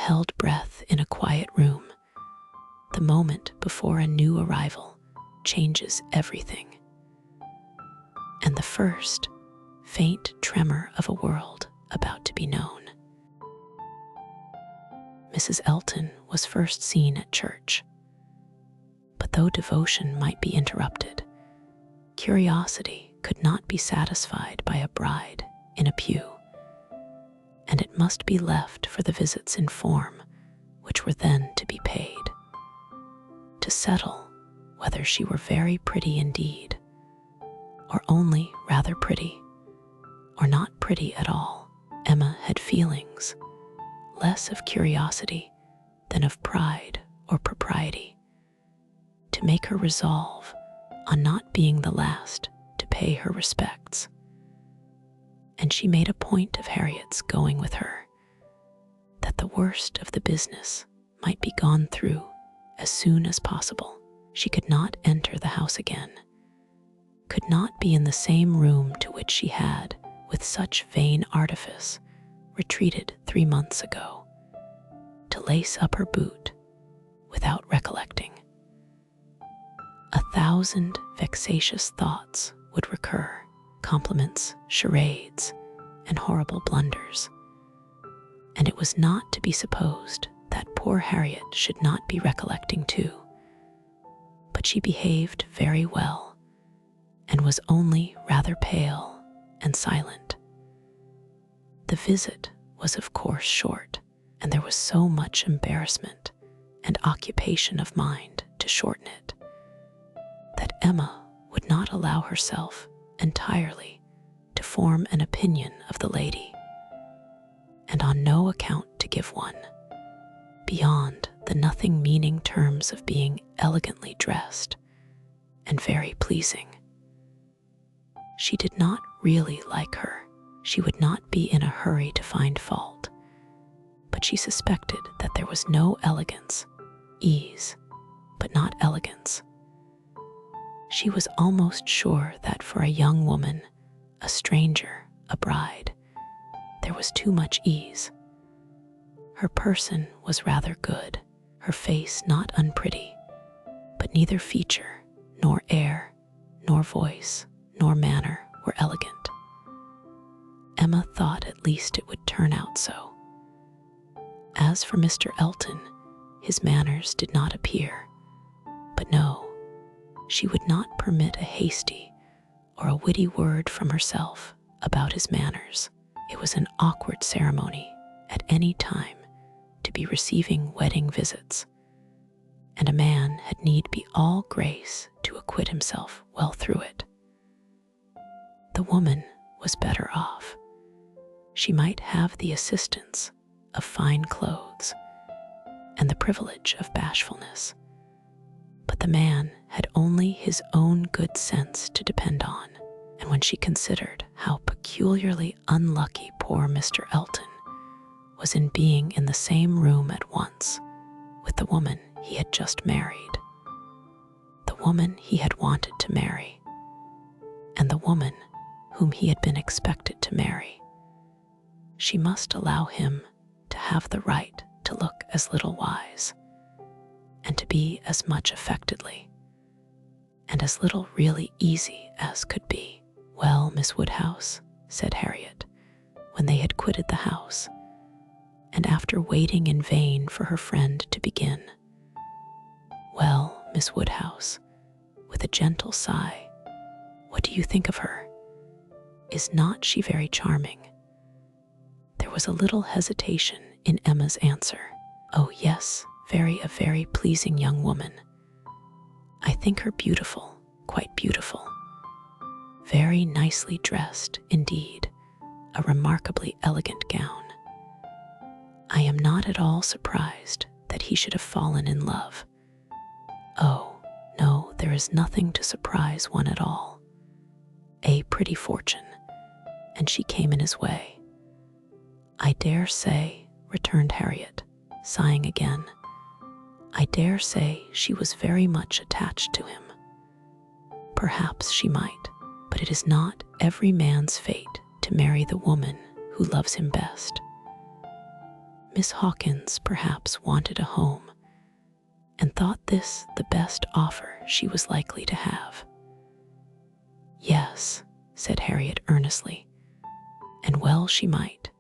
held breath in a quiet room. The moment before a new arrival changes everything. And the first faint tremor of a world about to be known. Mrs. Elton was first seen at church. But though devotion might be interrupted, curiosity could not be satisfied by a bride in a pew, and it must be left for the visits in form, which were then to be paid. To settle whether she were very pretty indeed, or only rather pretty, or not pretty at all, Emma had feelings, less of curiosity than of pride or propriety, to make her resolve on not being the last to pay her respects. And she made a point of Harriet's going with her, that the worst of the business might be gone through as soon as possible. She could not enter the house again, could not be in the same room to which she had, with such vain artifice, retreated 3 months ago, to lace up her boot without recollecting. 1,000 vexatious thoughts would recur, compliments, charades, and horrible blunders. And it was not to be supposed that poor Harriet should not be recollecting too. But she behaved very well, and was only rather pale and silent. The visit was of course short, and there was so much embarrassment and occupation of mind to shorten it, that Emma would not allow herself entirely to form an opinion of the lady, and on no account to give one, beyond the nothing-meaning terms of being elegantly dressed and very pleasing. She did not really like her. She would not be in a hurry to find fault, but she suspected that there was no elegance, ease, but not elegance. She was almost sure that for a young woman, a stranger, a bride, there was too much ease. Her person was rather good, her face not unpretty, but neither feature, nor air, nor voice, nor manner were elegant. Emma thought at least it would turn out so. As for Mr. Elton, his manners did not appear, but no, she would not permit a hasty or a witty word from herself about his manners. It was an awkward ceremony at any time to be receiving wedding visits, and a man had need be all grace to acquit himself well through it. The woman was better off. She might have the assistance of fine clothes and the privilege of bashfulness, but the man had only his own good sense to depend on, and when she considered how peculiarly unlucky poor Mr. Elton was in being in the same room at once with the woman he had just married, the woman he had wanted to marry, and the woman whom he had been expected to marry, she must allow him to have the right to look as little wise, and to be as much affectedly, and as little really easy as could be. "Well, Miss Woodhouse," said Harriet, when they had quitted the house, and after waiting in vain for her friend to begin. "Well, Miss Woodhouse," with a gentle sigh, "what do you think of her? Is not she very charming?" There was a little hesitation in Emma's answer. "Oh yes, a very pleasing young woman. I think her beautiful, quite beautiful. Very nicely dressed indeed, a remarkably elegant gown. I am not at all surprised that he should have fallen in love. Oh, no, there is nothing to surprise one at all. A pretty fortune, and she came in his way." "I dare say," returned Harriet, sighing again, "I dare say she was very much attached to him. Perhaps she might, but it is not every man's fate to marry the woman who loves him best." Miss Hawkins perhaps wanted a home and thought this the best offer she was likely to have. "Yes," said Harriet earnestly, "and well she might.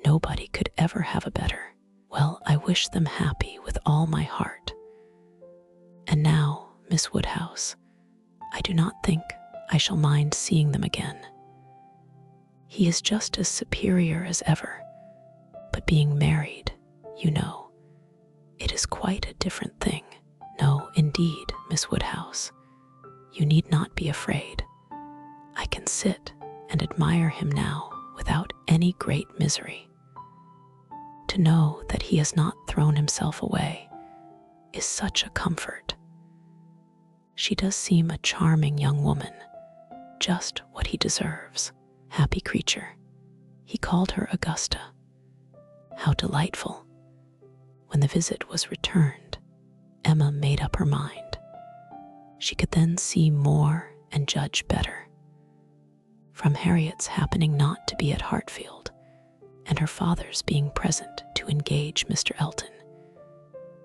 Nobody could ever have a better. Well, I wish them happy with all my heart. And now, Miss Woodhouse, I do not think I shall mind seeing them again. He is just as superior as ever, but being married, you know, it is quite a different thing. No, indeed, Miss Woodhouse, you need not be afraid. I can sit and admire him now without any great misery. To know that he has not thrown himself away is such a comfort. She does seem a charming young woman, just what he deserves. Happy creature." He called her Augusta. How delightful. When the visit was returned, Emma made up her mind. She could then see more and judge better. From Harriet's happening not to be at Hartfield, and her father's being present to engage Mr. Elton,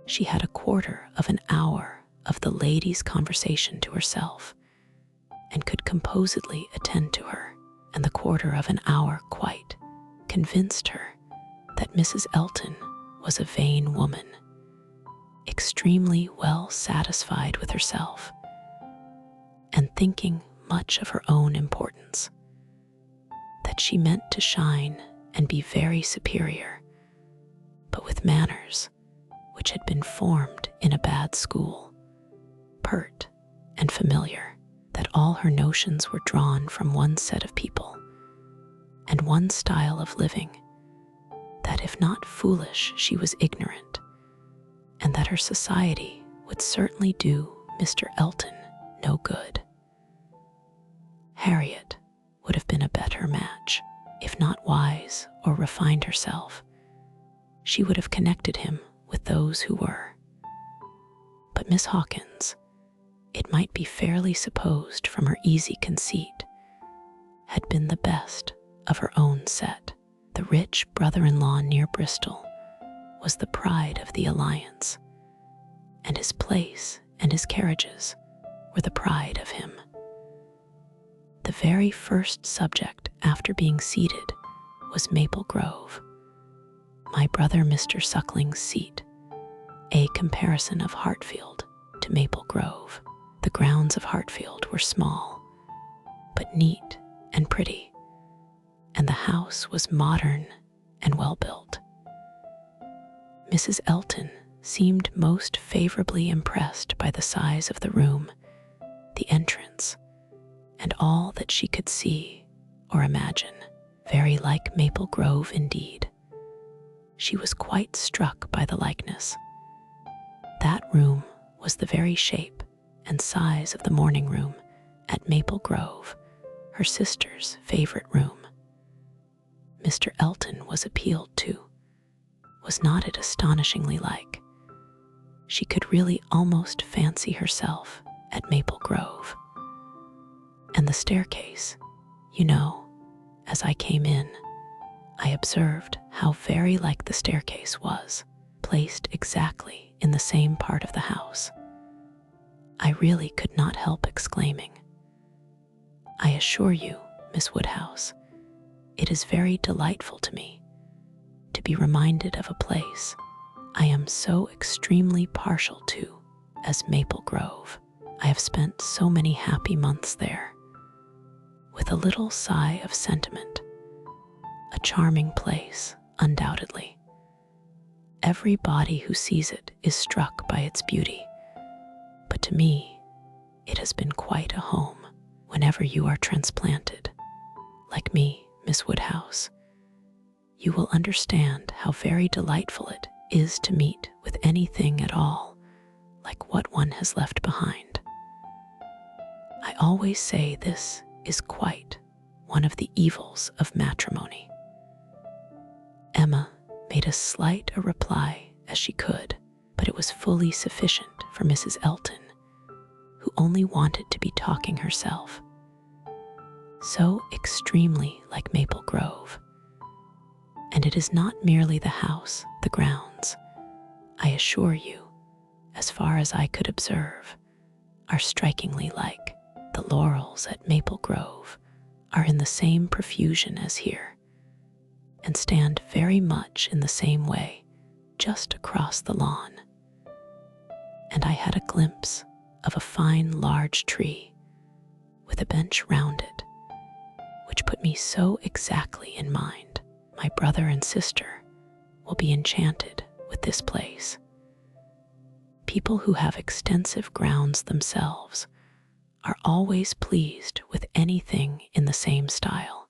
she had a quarter of an hour of the lady's conversation to herself, and could composedly attend to her, and the quarter of an hour quite convinced her that Mrs. Elton was a vain woman, extremely well satisfied with herself, and thinking much of her own importance, that she meant to shine and be very superior, but with manners which had been formed in a bad school, pert and familiar, that all her notions were drawn from one set of people and one style of living, that if not foolish she was ignorant, and that her society would certainly do Mr. Elton no good. Harriet would have been a better match. If not wise or refined herself, she would have connected him with those who were. But Miss Hawkins, it might be fairly supposed from her easy conceit, had been the best of her own set. The rich brother-in-law near Bristol was the pride of the alliance, and his place and his carriages were the pride of him. The very first subject after being seated was Maple Grove, my brother Mr. Suckling's seat, a comparison of Hartfield to Maple Grove. The grounds of Hartfield were small, but neat and pretty, and the house was modern and well built. Mrs. Elton seemed most favorably impressed by the size of the room, the entrance, and all that she could see or imagine. Very like Maple Grove indeed. She was quite struck by the likeness. That room was the very shape and size of the morning room at Maple Grove, her sister's favorite room. Mr. Elton was appealed to. Was not it astonishingly like? She could really almost fancy herself at Maple Grove. And the staircase, you know, as I came in, I observed how very like the staircase was, placed exactly in the same part of the house. I really could not help exclaiming, "I assure you, Miss Woodhouse, it is very delightful to me to be reminded of a place I am so extremely partial to as Maple Grove. I have spent so many happy months there." With a little sigh of sentiment, a charming place, undoubtedly. Every body who sees it is struck by its beauty, but to me, it has been quite a home. Whenever you are transplanted, like me, Miss Woodhouse, you will understand how very delightful it is to meet with anything at all like what one has left behind. I always say this is quite one of the evils of matrimony. Emma made as slight a reply as she could, but it was fully sufficient for Mrs. Elton, who only wanted to be talking herself. So extremely like Maple Grove. And it is not merely the house, the grounds. I assure you, as far as I could observe, are strikingly like the laurels at Maple Grove, are in the same profusion as here, and stand very much in the same way just across the lawn. And I had a glimpse of a fine large tree with a bench round it, which put me so exactly in mind my brother and sister will be enchanted with this place. People who have extensive grounds themselves are always pleased with anything in the same style.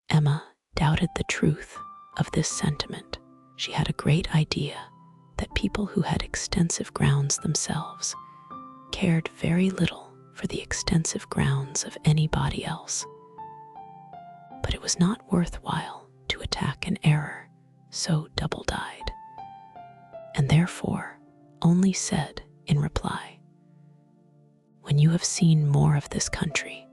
Emma doubted the truth of this sentiment. She had a great idea that people who had extensive grounds themselves cared very little for the extensive grounds of anybody else. But it was not worthwhile to attack an error so double-dyed, and therefore only said in reply, "When you have seen more of this country,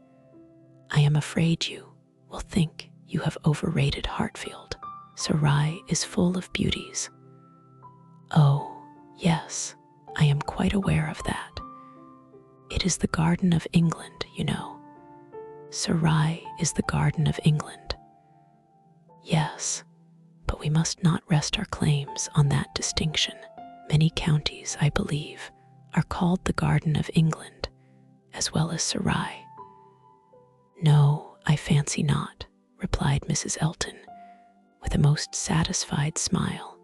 I am afraid you will think you have overrated Hartfield. Surrey is full of beauties." "Oh, yes, I am quite aware of that. It is the Garden of England, you know. Surrey is the Garden of England." "Yes, but we must not rest our claims on that distinction. Many counties, I believe, are called the Garden of England, as well as Surrey." "No, I fancy not," replied Mrs. Elton, with a most satisfied smile.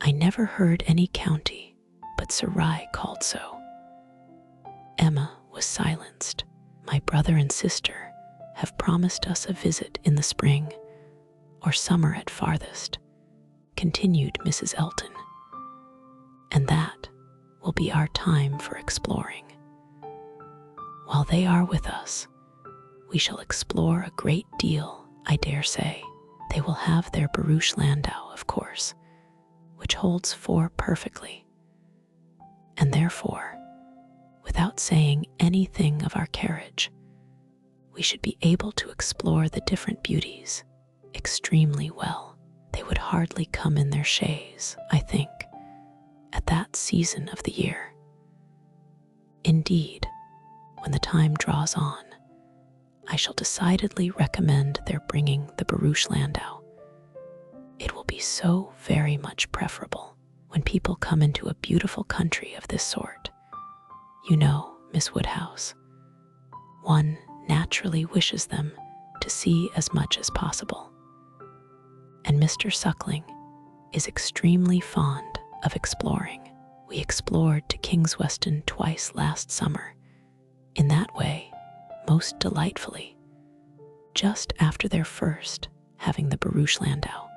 "I never heard any county but Surrey called so." Emma was silenced. "My brother and sister have promised us a visit in the spring, or summer at farthest," continued Mrs. Elton, "and that will be our time for exploring. While they are with us, we shall explore a great deal, I dare say. They will have their barouche landau, of course, which holds 4 perfectly, and therefore, without saying anything of our carriage, we should be able to explore the different beauties extremely well. They would hardly come in their chaise, I think, at that season of the year. Indeed, when the time draws on, I shall decidedly recommend their bringing the barouche landau. It will be so very much preferable when people come into a beautiful country of this sort. You know, Miss Woodhouse, one naturally wishes them to see as much as possible. And Mr. Suckling is extremely fond of exploring. We explored to Kingsweston twice last summer, in that way, most delightfully, just after their first having the barouche landau.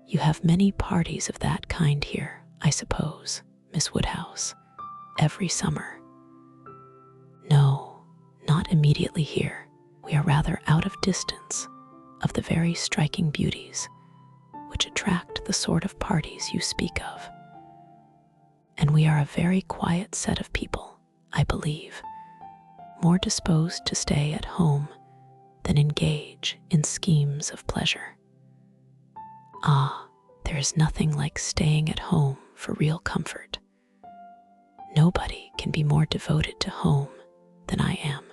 You have many parties of that kind here, I suppose, Miss Woodhouse, every summer. No, not immediately here. We are rather out of distance of the very striking beauties which attract the sort of parties you speak of. And we are a very quiet set of people, I believe, more disposed to stay at home than engage in schemes of pleasure. Ah, there is nothing like staying at home for real comfort. Nobody can be more devoted to home than I am.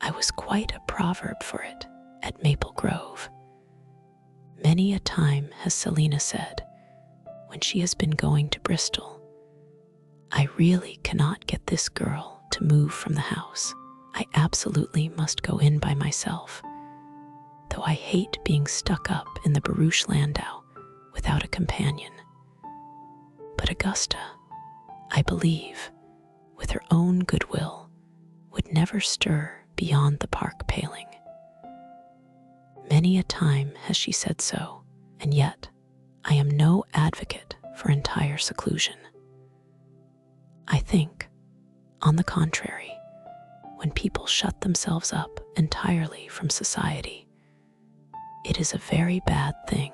I was quite a proverb for it at Maple Grove. Many a time has Selina said, when she has been going to Bristol, "I really cannot get this girl to move from the house. I absolutely must go in by myself, though I hate being stuck up in the barouche landau without a companion." But Augusta, I believe, with her own goodwill, would never stir beyond the park paling. Many a time has she said so, and yet I am no advocate for entire seclusion. I think, on the contrary, when people shut themselves up entirely from society, it is a very bad thing,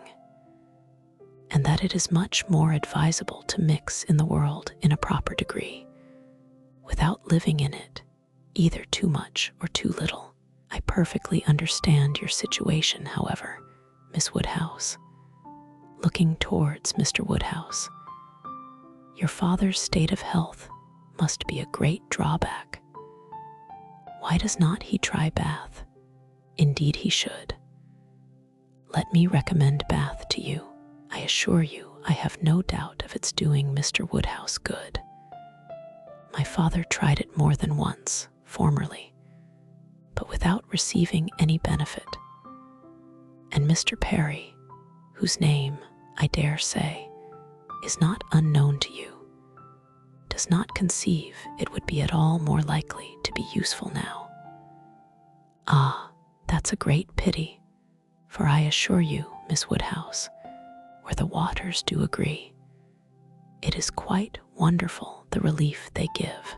and that it is much more advisable to mix in the world in a proper degree, without living in it either too much or too little. I perfectly understand your situation, however, Miss Woodhouse. Looking towards Mr. Woodhouse. Your father's state of health must be a great drawback. Why does not he try Bath? Indeed he should. Let me recommend Bath to you. I assure you I have no doubt of its doing Mr. Woodhouse good. My father tried it more than once, formerly, but without receiving any benefit. And Mr. Perry, whose name, I dare say, is not unknown to you, does not conceive it would be at all more likely to be useful now. Ah, that's a great pity, for I assure you, Miss Woodhouse, where the waters do agree, it is quite wonderful the relief they give.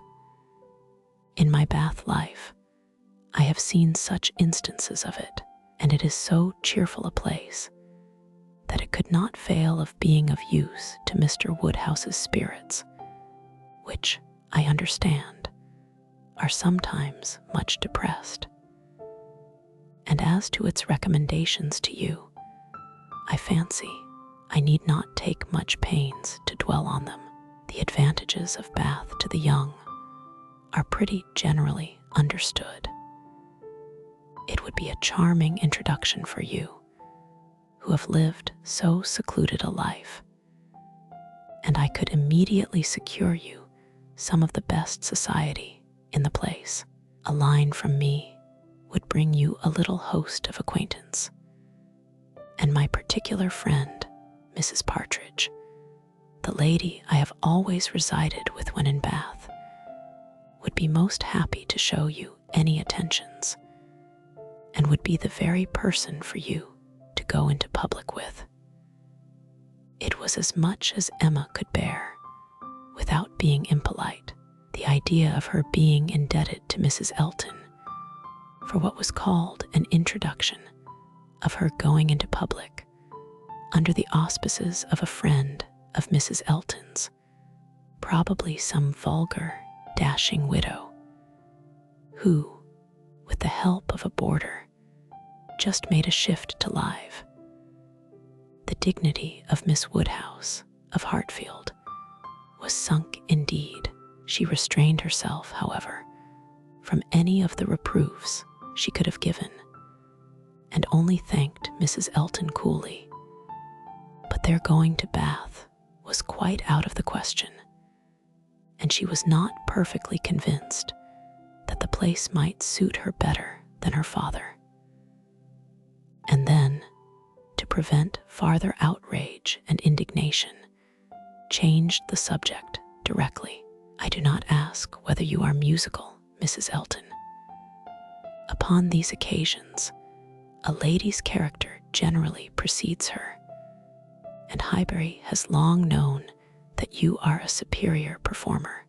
In my Bath life, I have seen such instances of it, and it is so cheerful a place that it could not fail of being of use to Mr. Woodhouse's spirits, which, I understand, are sometimes much depressed. And as to its recommendations to you, I fancy I need not take much pains to dwell on them. The advantages of Bath to the young are pretty generally understood. It would be a charming introduction for you, who have lived so secluded a life, and I could immediately secure you some of the best society in the place. A line from me would bring you a little host of acquaintance, and my particular friend, Mrs. Partridge, the lady I have always resided with when in Bath, would be most happy to show you any attentions, and would be the very person for you to go into public with. It was as much as Emma could bear, without being impolite, the idea of her being indebted to Mrs. Elton for what was called an introduction, of her going into public under the auspices of a friend of Mrs. Elton's, probably some vulgar, dashing widow, who, with the help of a boarder, just made a shift to live. The dignity of Miss Woodhouse of Hartfield was sunk indeed. She restrained herself, however, from any of the reproofs she could have given, and only thanked Mrs. Elton coolly. But their going to Bath was quite out of the question, and she was not perfectly convinced that the place might suit her better than her father. And then, to prevent farther outrage and indignation, changed the subject directly. I do not ask whether you are musical, Mrs. Elton. Upon these occasions, a lady's character generally precedes her, and Highbury has long known that you are a superior performer.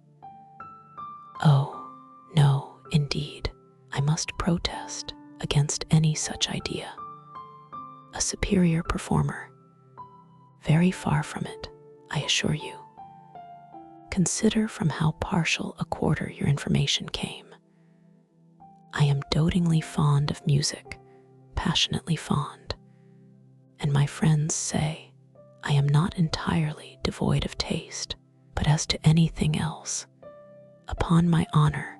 Oh, no, indeed, I must protest against any such idea. A superior performer, very far from it, I assure you. Consider from how partial a quarter your information came. I am dotingly fond of music, passionately fond, and my friends say I am not entirely devoid of taste, but as to anything else, upon my honor,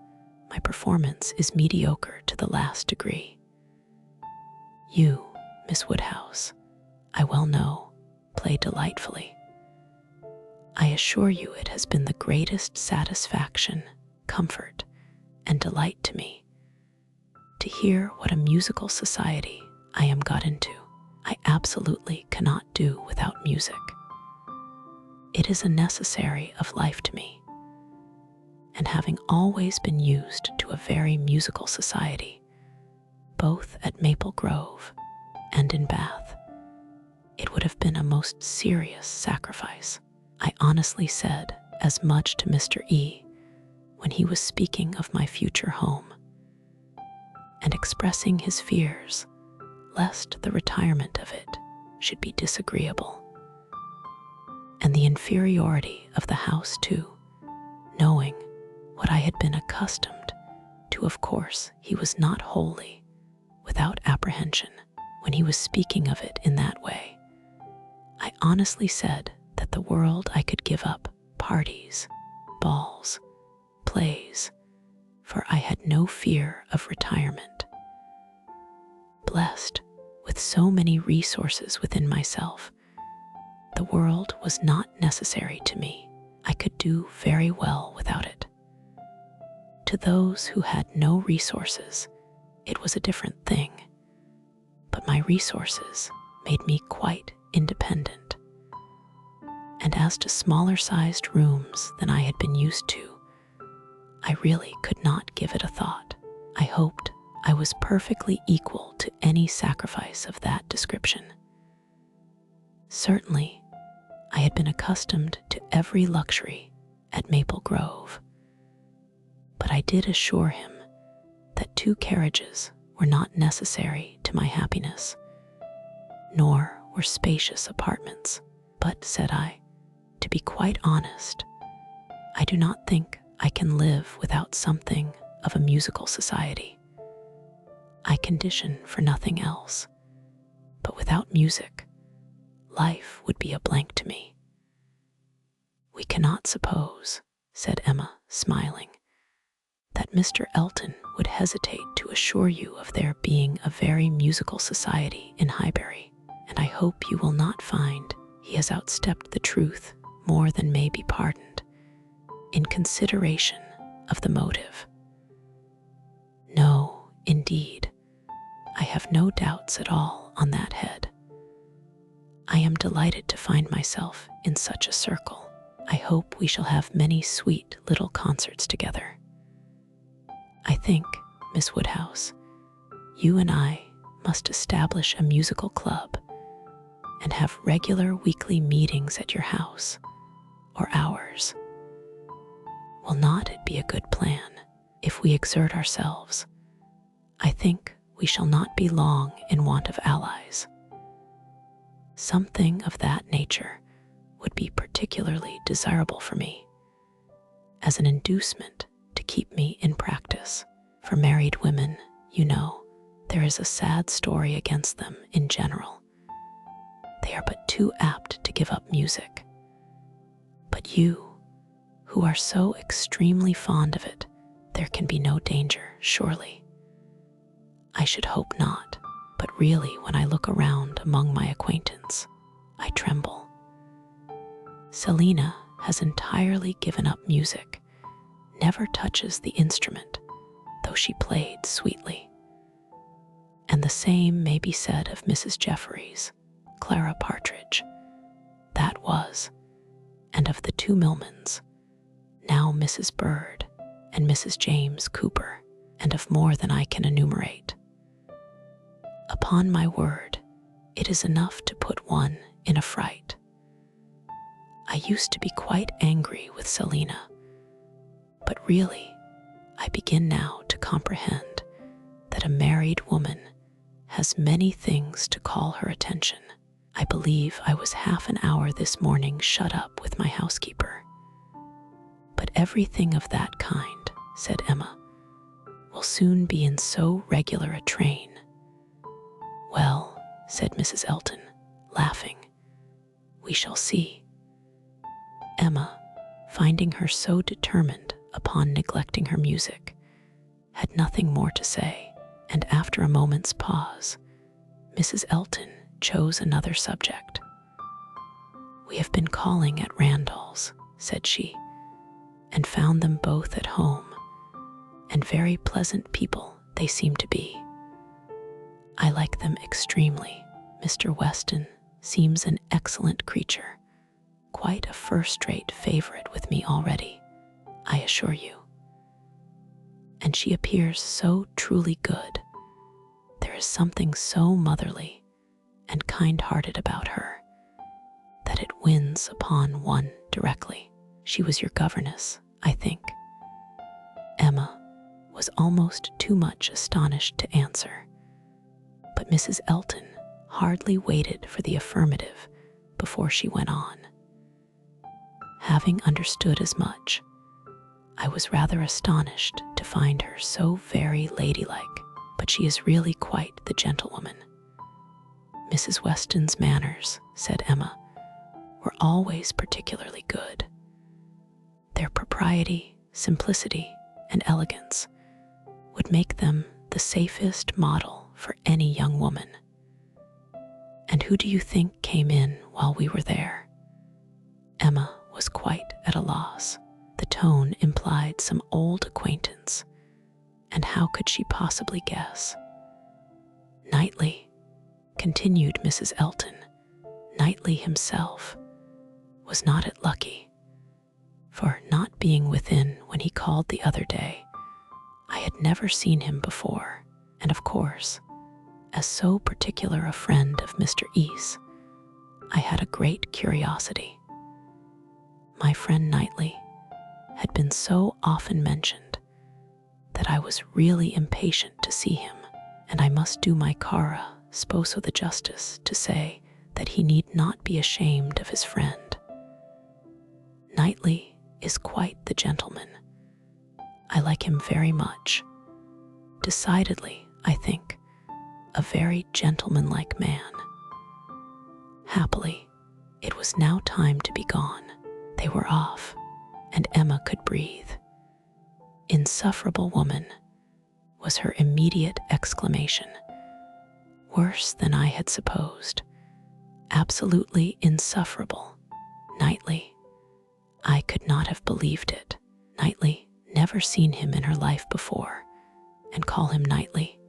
my performance is mediocre to the last degree. You, Miss Woodhouse, I well know, play delightfully. I assure you it has been the greatest satisfaction, comfort, and delight to me to hear what a musical society I am got into. I absolutely cannot do without music. It is a necessary of life to me, and having always been used to a very musical society, both at Maple Grove and in Bath, it would have been a most serious sacrifice. I honestly said as much to Mr. E. when he was speaking of my future home, and expressing his fears lest the retirement of it should be disagreeable, and the inferiority of the house too, knowing what I had been accustomed to. Of course, he was not wholly without apprehension when he was speaking of it in that way. I honestly said that the world I could give up parties, balls, plays, for I had no fear of retirement. Blessed with so many resources within myself, the world was not necessary to me. I could do very well without it. To those who had no resources, it was a different thing, but my resources made me quite independent. And as to smaller-sized rooms than I had been used to, I really could not give it a thought. I hoped I was perfectly equal to any sacrifice of that description. Certainly, I had been accustomed to every luxury at Maple Grove, but I did assure him that 2 carriages were not necessary to my happiness, nor were spacious apartments. But, said I, to be quite honest, I do not think I can live without something of a musical society. I condition for nothing else, but without music, life would be a blank to me. We cannot suppose, said Emma, smiling, that Mr. Elton would hesitate to assure you of there being a very musical society in Highbury, and I hope you will not find he has outstepped the truth more than may be pardoned, in consideration of the motive. No, indeed, I have no doubts at all on that head. I am delighted to find myself in such a circle. I hope we shall have many sweet little concerts together. I think, Miss Woodhouse, you and I must establish a musical club and have regular weekly meetings at your house or ours. Will not it be a good plan if we exert ourselves? I think we shall not be long in want of allies. Something of that nature would be particularly desirable for me, as an inducement to keep me in practice. For married women, you know, there is a sad story against them in general. They are but too apt to give up music. But you, who are so extremely fond of it, there can be no danger, surely. I should hope not, but really when I look around among my acquaintance, I tremble. Selina has entirely given up music, never touches the instrument, though she played sweetly. And the same may be said of Mrs. Jeffreys, Clara Partridge, that was, and of the 2 Millmans, now Mrs. Bird and Mrs. James Cooper, and of more than I can enumerate. Upon my word, it is enough to put one in a fright. I used to be quite angry with Selina, but really, I begin now to comprehend that a married woman has many things to call her attention. I believe I was half an hour this morning shut up with my housekeeper. But everything of that kind, said Emma, will soon be in so regular a train. Well, said Mrs. Elton, laughing, we shall see. Emma, finding her so determined upon neglecting her music, had nothing more to say, and after a moment's pause, Mrs. Elton chose another subject. We have been calling at Randall's, said she, and found them both at home, and very pleasant people they seem to be. I like them extremely. Mr. Weston seems an excellent creature, quite a first-rate favorite with me already, I assure you. And she appears so truly good. There is something so motherly and kind-hearted about her that it wins upon one directly. She was your governess, I think. Emma was almost too much astonished to answer, but Mrs. Elton hardly waited for the affirmative before she went on. Having understood as much, I was rather astonished to find her so very ladylike, but she is really quite the gentlewoman." "Mrs. Weston's manners," said Emma, "were always particularly good. Their propriety, simplicity, and elegance would make them the safest model for any young woman." "And who do you think came in while we were there?" Emma was quite at a loss. The tone implied some old acquaintance, and how could she possibly guess? "Knightley," continued Mrs. Elton. "Knightley himself. Was not it lucky? For not being within when he called the other day, I had never seen him before, and of course, as so particular a friend of Mr. East, I had a great curiosity. My friend Knightley had been so often mentioned that I was really impatient to see him, and I must do my cara sposo the justice to say that he need not be ashamed of his friend. Knightley is quite the gentleman. I like him very much. Decidedly, I think, a very gentlemanlike man." Happily, it was now time to be gone. They were off, and Emma could breathe. "Insufferable woman," was her immediate exclamation. "Worse than I had supposed. Absolutely insufferable. Knightley. I could not have believed it. Knightley, never seen him in her life before, and call him Knightley.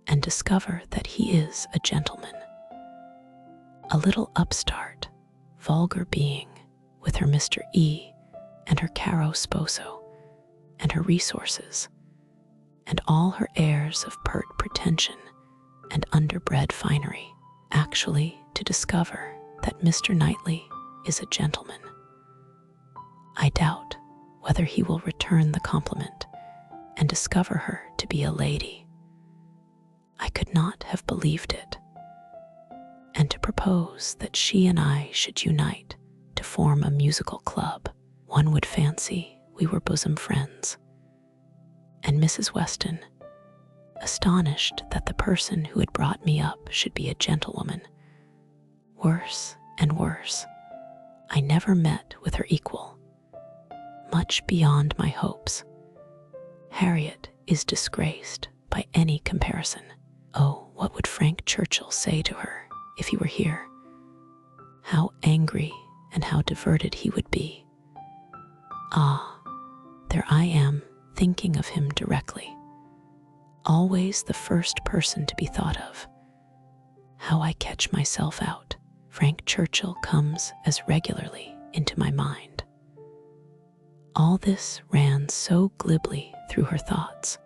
And discover that he is a gentleman. A little upstart, vulgar being, with her Mr. E and her caro sposo, and her resources, and all her airs of pert pretension and underbred finery, actually to discover that Mr. Knightley is a gentleman. I doubt whether he will return the compliment and discover her to be a lady. I could not have believed it. And to propose that she and I should unite to form a musical club, one would fancy we were bosom friends. And Mrs. Weston, astonished that the person who had brought me up should be a gentlewoman. Worse and worse, I never met with her equal. Much beyond my hopes. Harriet is disgraced by any comparison. Oh, what would Frank Churchill say to her if he were here? How angry and how diverted he would be. Ah, there I am, thinking of him directly. Always the first person to be thought of. How I catch myself out. Frank Churchill comes as regularly into my mind. All this ran so glibly through her thoughts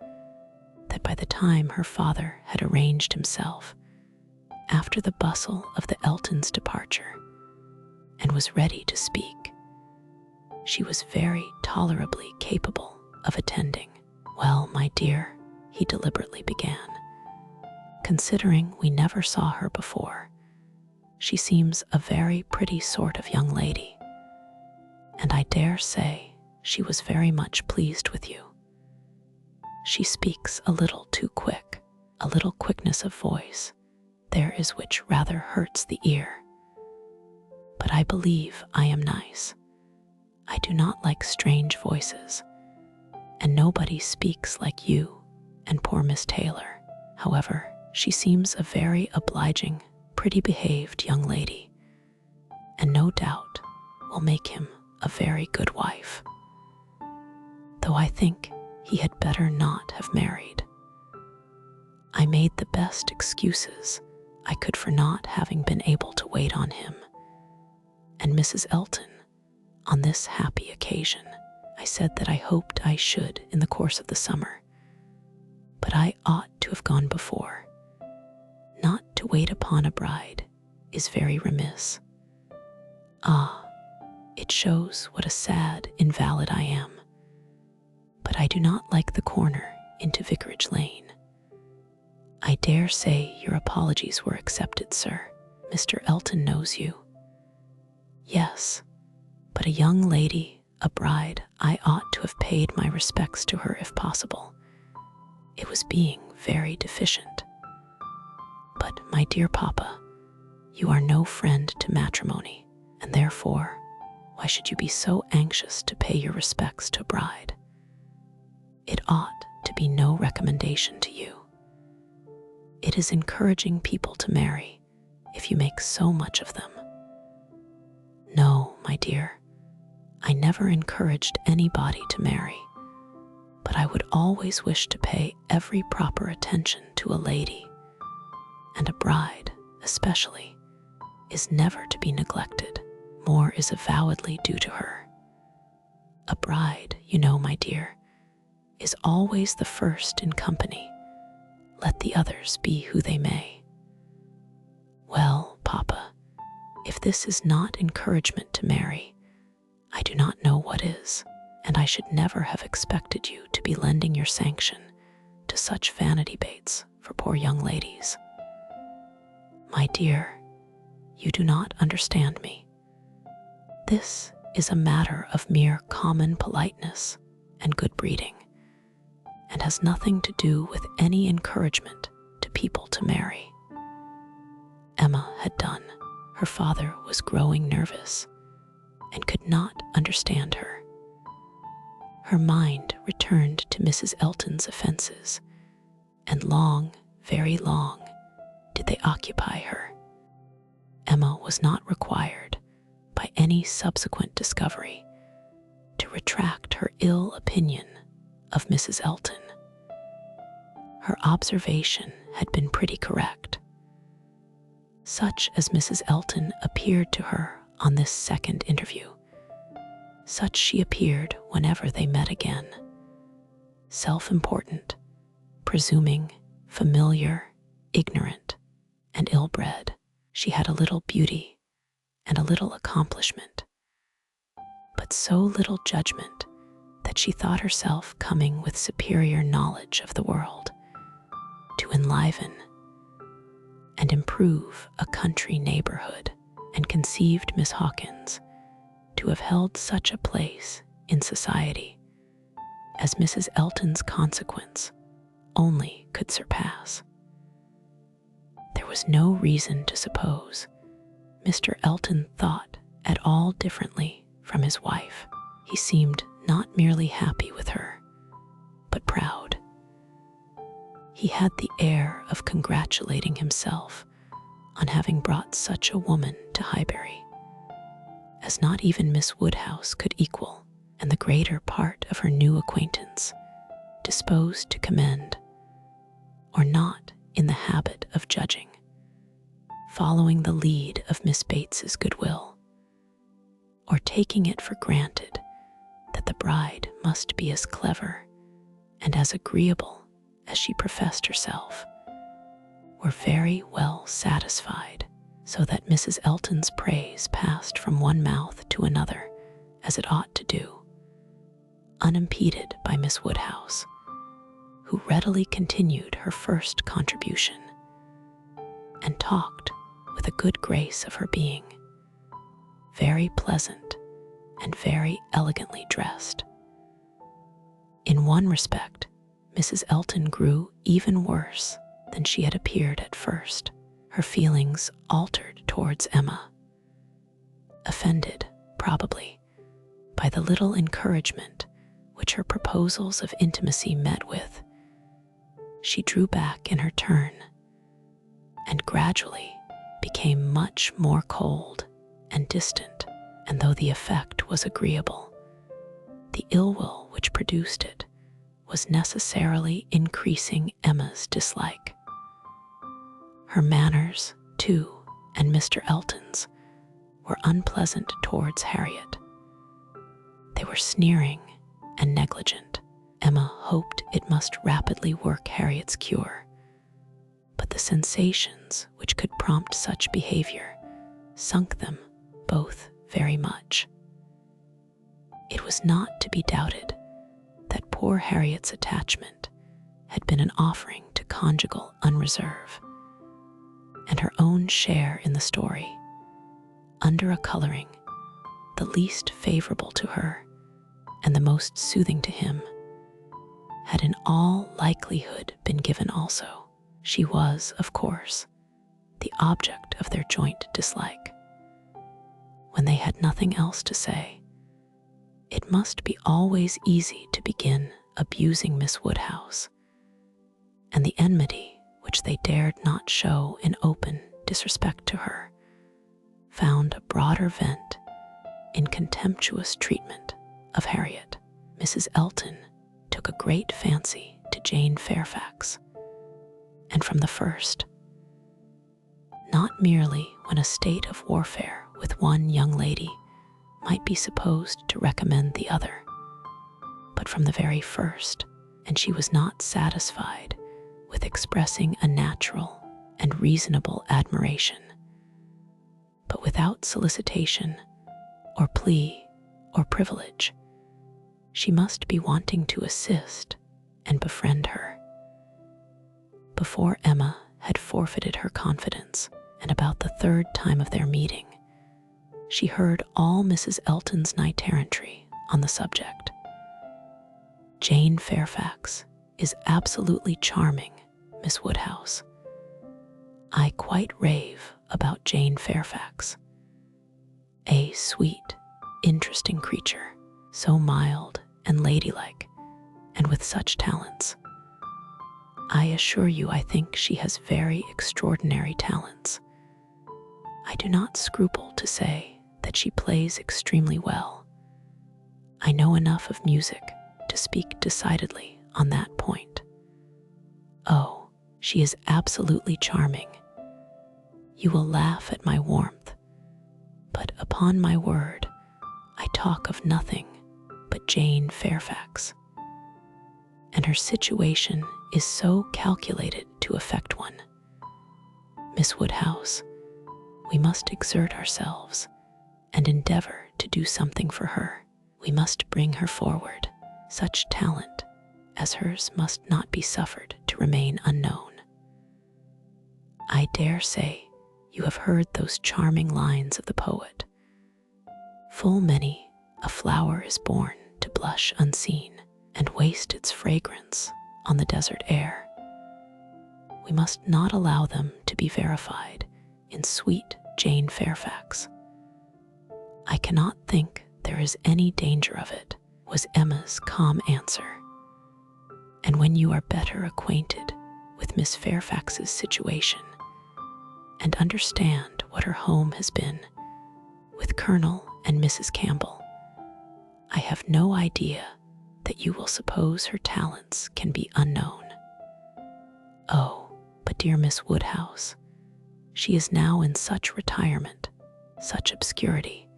that by the time her father had arranged himself, after the bustle of the Eltons' departure, and was ready to speak, she was very tolerably capable of attending. "Well, my dear," he deliberately began, "considering we never saw her before, she seems a very pretty sort of young lady, and I dare say she was very much pleased with you. She speaks a little too quick, a little quickness of voice, there is which rather hurts the ear. But I believe I am nice. I do not like strange voices, and nobody speaks like you and poor Miss Taylor. However, she seems a very obliging, pretty behaved young lady, and no doubt will make him a very good wife. Though I think he had better not have married. I made the best excuses I could for not having been able to wait on him. And Mrs. Elton, on this happy occasion, I said that I hoped I should in the course of the summer, but I ought to have gone before. Not to wait upon a bride is very remiss. Ah, it shows what a sad invalid I am. But I do not like the corner into Vicarage Lane. I dare say your apologies were accepted, sir. Mr. Elton knows you. Yes, but a young lady, a bride, I ought to have paid my respects to her if possible. It was being very deficient. But, my dear papa, you are no friend to matrimony, and therefore, why should you be so anxious to pay your respects to a bride? It ought to be no recommendation to you. It is encouraging people to marry if you make so much of them. No, my dear, I never encouraged anybody to marry, but I would always wish to pay every proper attention to a lady, and a bride, especially, is never to be neglected. More is avowedly due to her. A bride, you know, my dear, is always the first in company, let the others be who they may. Well, papa, if this is not encouragement to marry, I do not know what is, and I should never have expected you to be lending your sanction to such vanity baits for poor young ladies. My dear, you do not understand me. This is a matter of mere common politeness and good breeding, and has nothing to do with any encouragement to people to marry. Emma had done. Her father was growing nervous and could not understand her. Her mind returned to Mrs. Elton's offenses, and long, very long, did they occupy her. Emma was not required, by any subsequent discovery, to retract her ill opinion of Mrs. Elton. Her observation had been pretty correct. Such as Mrs. Elton appeared to her on this second interview, such she appeared whenever they met again. Self-important, presuming, familiar, ignorant, and ill-bred, she had a little beauty and a little accomplishment, but so little judgment that she thought herself coming with superior knowledge of the world to enliven and improve a country neighborhood, and conceived Miss Hawkins to have held such a place in society as Mrs. Elton's consequence only could surpass. There was no reason to suppose Mr. Elton thought at all differently from his wife. He seemed not merely happy with her, but proud. He had the air of congratulating himself on having brought such a woman to Highbury, as not even Miss Woodhouse could equal, and the greater part of her new acquaintance disposed to commend, or not in the habit of judging, following the lead of Miss Bates's goodwill, or taking it for granted that the bride must be as clever and as agreeable as she professed herself, were very well satisfied, so that Mrs. Elton's praise passed from one mouth to another, as it ought to do, unimpeded by Miss Woodhouse, who readily continued her first contribution, and talked with a good grace of her being very pleasant and very elegantly dressed. In one respect, Mrs. Elton grew even worse than she had appeared at first. Her feelings altered towards Emma. Offended, probably, by the little encouragement which her proposals of intimacy met with, she drew back in her turn, and gradually became much more cold and distant, and though the effect was agreeable, the ill will which produced it was necessarily increasing Emma's dislike. Her manners, too, and Mr. Elton's, were unpleasant towards Harriet. They were sneering and negligent. Emma hoped it must rapidly work Harriet's cure, but the sensations which could prompt such behavior sunk them both very much. It was not to be doubted that poor Harriet's attachment had been an offering to conjugal unreserve, and her own share in the story, under a coloring the least favorable to her and the most soothing to him, had in all likelihood been given also. She was, of course, the object of their joint dislike. When they had nothing else to say, it must be always easy to begin abusing Miss Woodhouse, and the enmity which they dared not show in open disrespect to her found a broader vent in contemptuous treatment of Harriet. Mrs. Elton took a great fancy to Jane Fairfax, and from the first, not merely when a state of warfare with one young lady might be supposed to recommend the other, but from the very first, and she was not satisfied with expressing a natural and reasonable admiration, but without solicitation or plea or privilege, she must be wanting to assist and befriend her. Before Emma had forfeited her confidence, and about the third time of their meeting, she heard all Mrs. Elton's knight-errantry on the subject. Jane Fairfax is absolutely charming, Miss Woodhouse. I quite rave about Jane Fairfax. A sweet, interesting creature, so mild and ladylike, and with such talents. I assure you I think she has very extraordinary talents. I do not scruple to say that she plays extremely well. I know enough of music to speak decidedly on that point. Oh, she is absolutely charming. You will laugh at my warmth, but upon my word, I talk of nothing but Jane Fairfax. And her situation is so calculated to affect one. Miss Woodhouse, we must exert ourselves and endeavor to do something for her. We must bring her forward. Such talent as hers must not be suffered to remain unknown. I dare say you have heard those charming lines of the poet. Full many a flower is born to blush unseen and waste its fragrance on the desert air. We must not allow them to be verified in sweet Jane Fairfax. I cannot think there is any danger of it, was Emma's calm answer. And when you are better acquainted with Miss Fairfax's situation and understand what her home has been with Colonel and Mrs. Campbell, I have no idea that you will suppose her talents can be unknown. Oh, but dear Miss Woodhouse, she is now in such retirement, such obscurity,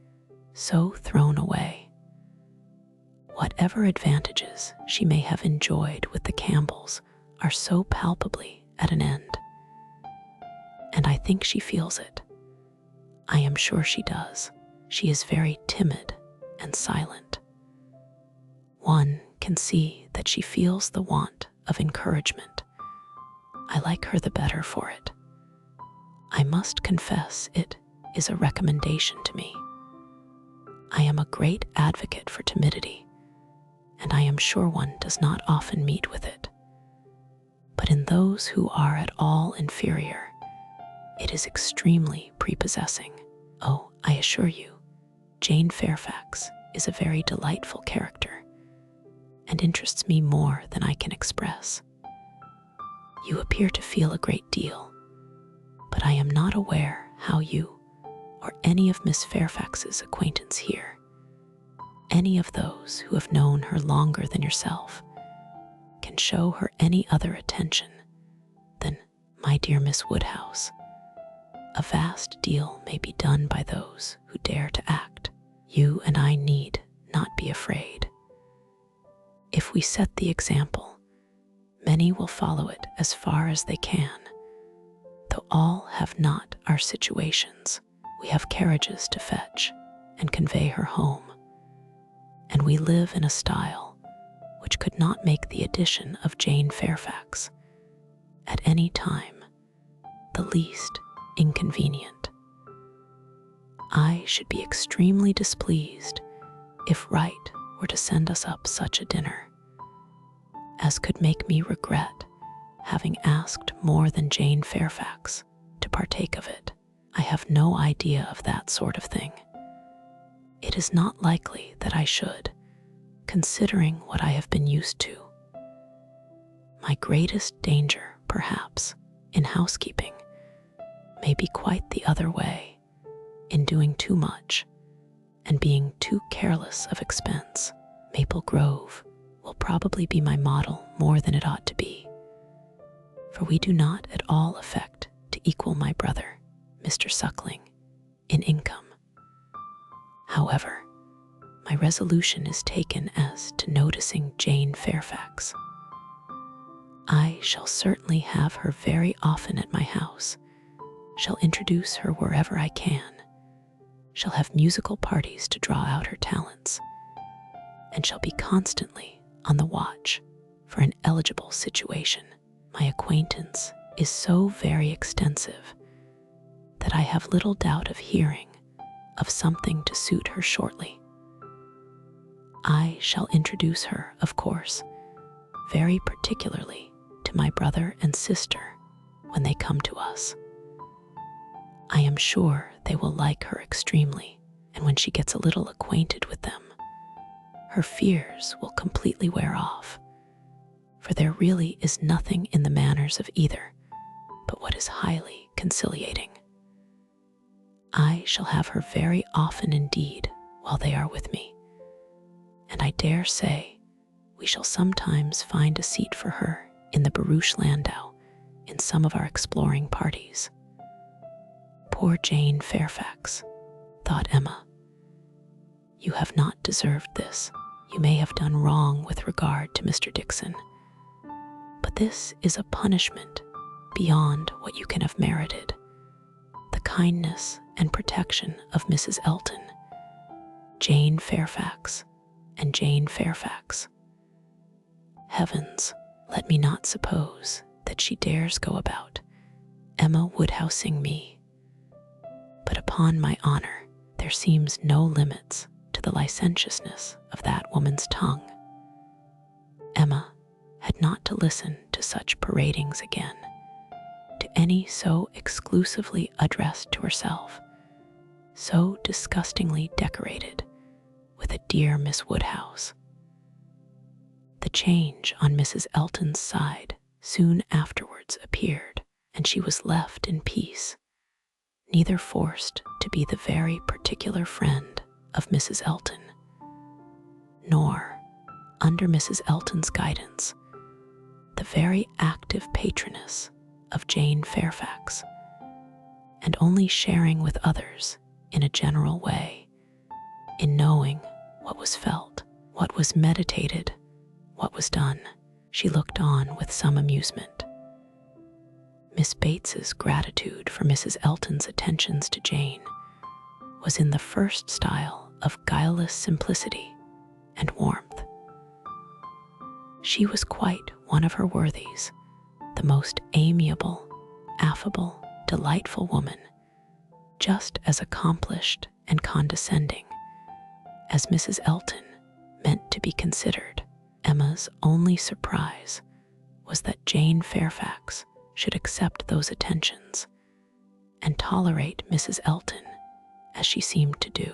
so thrown away. Whatever advantages she may have enjoyed with the Campbells are so palpably at an end. And I think she feels it. I am sure she does. She is very timid and silent. One can see that she feels the want of encouragement. I like her the better for it. I must confess it is a recommendation to me. I am a great advocate for timidity, and I am sure one does not often meet with it. But in those who are at all inferior, it is extremely prepossessing. Oh, I assure you, Jane Fairfax is a very delightful character, and interests me more than I can express. You appear to feel a great deal, but I am not aware how you, or any of Miss Fairfax's acquaintance here, any of those who have known her longer than yourself, can show her any other attention than, my dear Miss Woodhouse. A vast deal may be done by those who dare to act. You and I need not be afraid. If we set the example, many will follow it as far as they can. Though all have not our situations, we have carriages to fetch and convey her home, and we live in a style which could not make the addition of Jane Fairfax at any time the least inconvenient. I should be extremely displeased if Wright were to send us up such a dinner. as could make me regret having asked more than Jane Fairfax to partake of it. I have no idea of that sort of thing. It is not likely that I should, considering what I have been used to. My greatest danger, perhaps, in housekeeping may be quite the other way, in doing too much and being too careless of expense. Maple Grove will probably be my model more than it ought to be, for we do not at all affect to equal my brother, Mr. Suckling, in income. However, my resolution is taken as to noticing Jane Fairfax. I shall certainly have her very often at my house, shall introduce her wherever I can, shall have musical parties to draw out her talents, and shall be constantly on the watch for an eligible situation. My acquaintance is so very extensive that I have little doubt of hearing of something to suit her shortly. I shall introduce her, of course, very particularly to my brother and sister when they come to us. I am sure they will like her extremely, and when she gets a little acquainted with them, her fears will completely wear off, for there really is nothing in the manners of either but what is highly conciliating. I shall have her very often indeed while they are with me, and I dare say we shall sometimes find a seat for her in the barouche landau in some of our exploring parties. Poor Jane Fairfax, thought Emma. You have not deserved this. You may have done wrong with regard to Mr. Dixon, but this is a punishment beyond what you can have merited. The kindness and protection of Mrs. Elton, Jane Fairfax, and Jane Fairfax. Heavens, let me not suppose that she dares go about Emma Woodhousing me. But upon my honor, there seems no limits to the licentiousness of that woman's tongue. Emma had not to listen to such paradings again, to any so exclusively addressed to herself, so disgustingly decorated with a dear Miss Woodhouse. The change on Mrs. Elton's side soon afterwards appeared, and she was left in peace, neither forced to be the very particular friend of Mrs. Elton, nor, under Mrs. Elton's guidance, the very active patroness of Jane Fairfax, and only sharing with others in a general way, in knowing what was felt, what was meditated, what was done. She looked on with some amusement. Miss Bates's gratitude for Mrs. Elton's attentions to Jane was in the first style of guileless simplicity and warmth. She was quite one of her worthies, the most amiable, affable, delightful woman, just as accomplished and condescending as Mrs. Elton meant to be considered. Emma's only surprise was that Jane Fairfax should accept those attentions and tolerate Mrs. Elton as she seemed to do.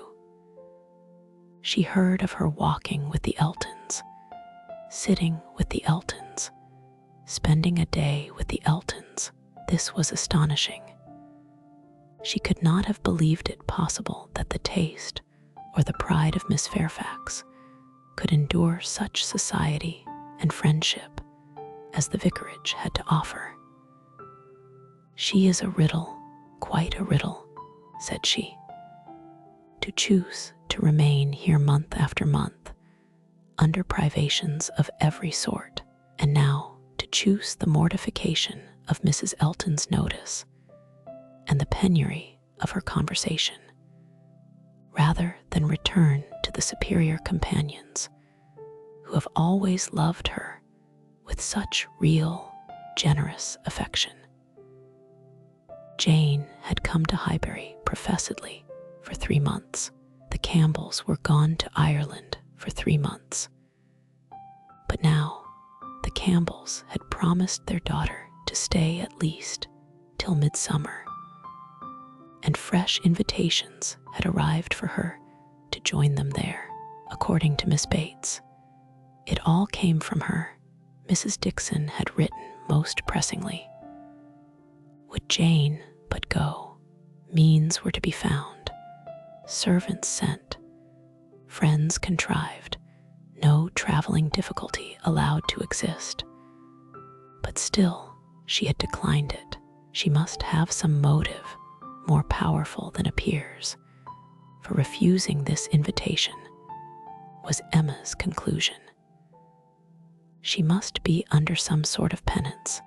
She heard of her walking with the Eltons, sitting with the Eltons, spending a day with the Eltons. This was astonishing. She could not have believed it possible that the taste or the pride of Miss Fairfax could endure such society and friendship as the vicarage had to offer. She is a riddle, quite a riddle, said she. To choose to remain here month after month, under privations of every sort, and now to choose the mortification of Mrs. Elton's notice and the penury of her conversation, rather than return to the superior companions who have always loved her with such real, generous affection. Jane had come to Highbury professedly for 3 months. The Campbells were gone to Ireland for 3 months. But now the Campbells had promised their daughter to stay at least till midsummer, and fresh invitations had arrived for her to join them there. According to Miss Bates, it all came from her. Mrs. Dixon had written most pressingly. Would Jane but go, means were to be found, servants sent, friends contrived, no traveling difficulty allowed to exist. But still, she had declined it. She must have some motive more powerful than appears, for refusing this invitation was Emma's conclusion. She must be under some sort of penance,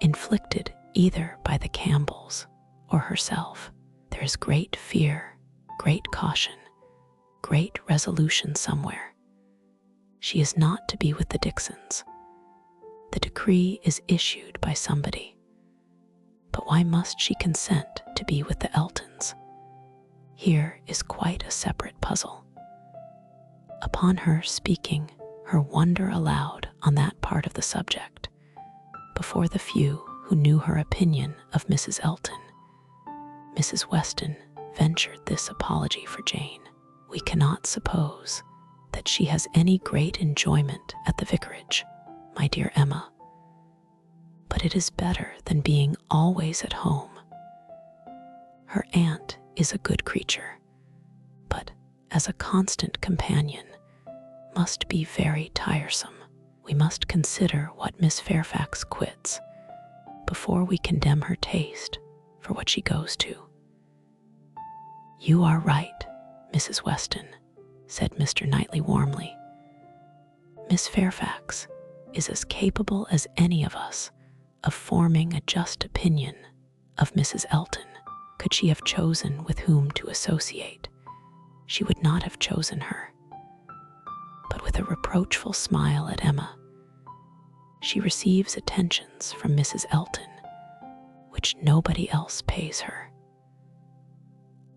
inflicted either by the Campbells or herself. There is great fear, great caution, great resolution somewhere. She is not to be with the Dixons. The decree is issued by somebody. But why must she consent to be with the Eltons? Here is quite a separate puzzle. Upon her speaking her wonder aloud on that part of the subject, before the few who knew her opinion of Mrs. Elton, Mrs. Weston ventured this apology for Jane. We cannot suppose that she has any great enjoyment at the vicarage, my dear Emma, but it is better than being always at home. Her aunt is a good creature, but as a constant companion must be very tiresome. We must consider what Miss Fairfax quits before we condemn her taste for what she goes to. You are right, Mrs. Weston, said Mr. Knightley warmly. Miss Fairfax is as capable as any of us of forming a just opinion of Mrs. Elton. Could she have chosen with whom to associate, she would not have chosen her. But with a reproachful smile at Emma, she receives attentions from Mrs. Elton, which nobody else pays her.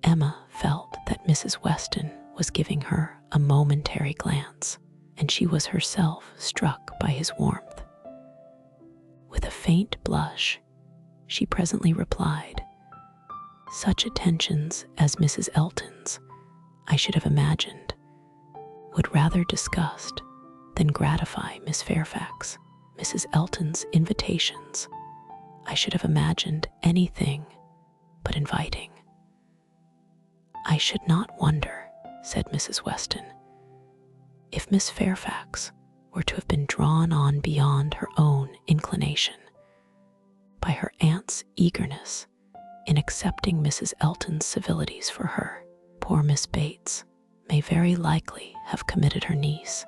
Emma felt that Mrs. Weston was giving her a momentary glance, and she was herself struck by his warmth. With a faint blush, she presently replied, "Such attentions as Mrs. Elton's, I should have imagined, would rather disgust than gratify Miss Fairfax. Mrs. Elton's invitations, I should have imagined anything but inviting." "I should not wonder," said Mrs. Weston, "if Miss Fairfax were to have been drawn on beyond her own inclination by her aunt's eagerness in accepting Mrs. Elton's civilities for her. Poor Miss Bates may very likely have committed her niece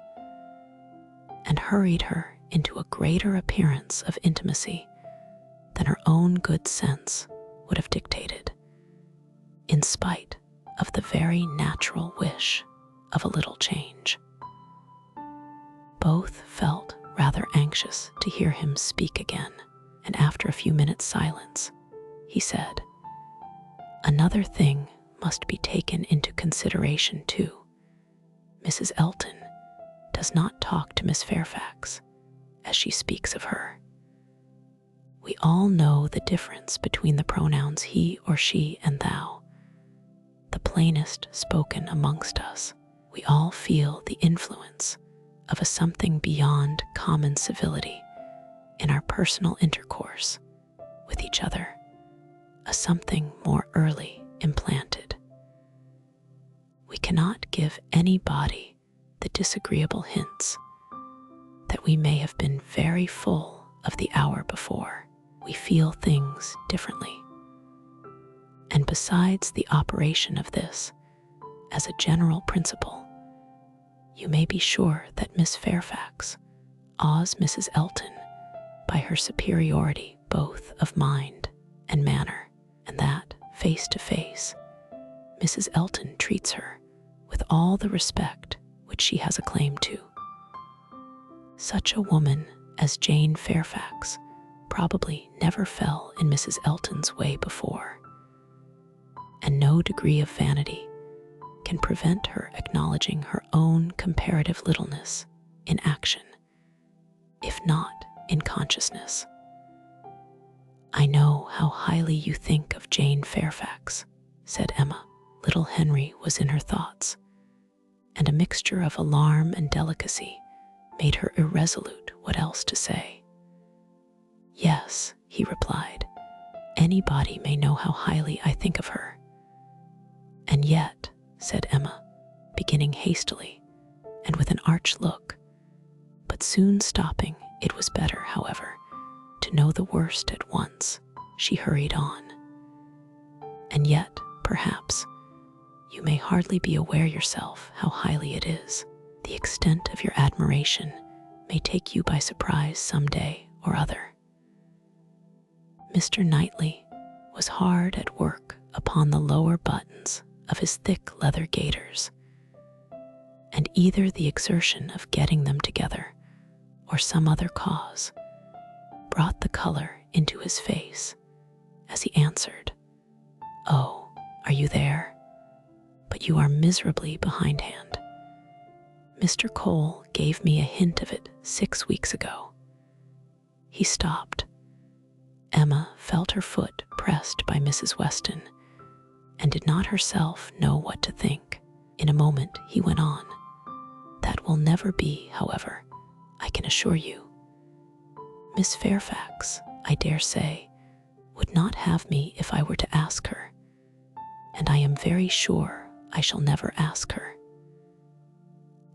and hurried her into a greater appearance of intimacy than her own good sense would have dictated, in spite of the very natural wish of a little change." Both felt rather anxious to hear him speak again, and after a few minutes' silence, he said, "Another thing must be taken into consideration too. Mrs. Elton does not talk to Miss Fairfax as she speaks of her. We all know the difference between the pronouns he or she and thou, the plainest spoken amongst us. We all feel the influence of a something beyond common civility in our personal intercourse with each other, a something more early implanted. We cannot give any body the disagreeable hints that we may have been very full of the hour before. We feel things differently. And besides the operation of this, as a general principle, you may be sure that Miss Fairfax awes Mrs. Elton by her superiority both of mind and manner, and that, face to face, Mrs. Elton treats her with all the respect which she has a claim to. Such a woman as Jane Fairfax probably never fell in Mrs. Elton's way before, and no degree of vanity can prevent her acknowledging her own comparative littleness in action if not in consciousness. "I know how highly you think of Jane Fairfax," said Emma. Little Henry was in her thoughts, and a mixture of alarm and delicacy made her irresolute what else to say. "Yes," he replied, "anybody may know how highly I think of her." "And yet," said Emma, beginning hastily and with an arch look, but soon stopping. It was better, however, to know the worst at once. She hurried on. "And yet, perhaps, you may hardly be aware yourself how highly it is. The extent of your admiration may take you by surprise some day or other." Mr. Knightley was hard at work upon the lower buttons of his thick leather gaiters, and either the exertion of getting them together or some other cause brought the color into his face as he answered, "Oh, are you there? But you are miserably behindhand. Mr. Cole gave me a hint of it 6 weeks ago." He stopped. Emma felt her foot pressed by Mrs. Weston and did not herself know what to think. In a moment he went on, "That will never be, however, I can assure you. Miss Fairfax, I dare say, would not have me if I were to ask her, and I am very sure I shall never ask her."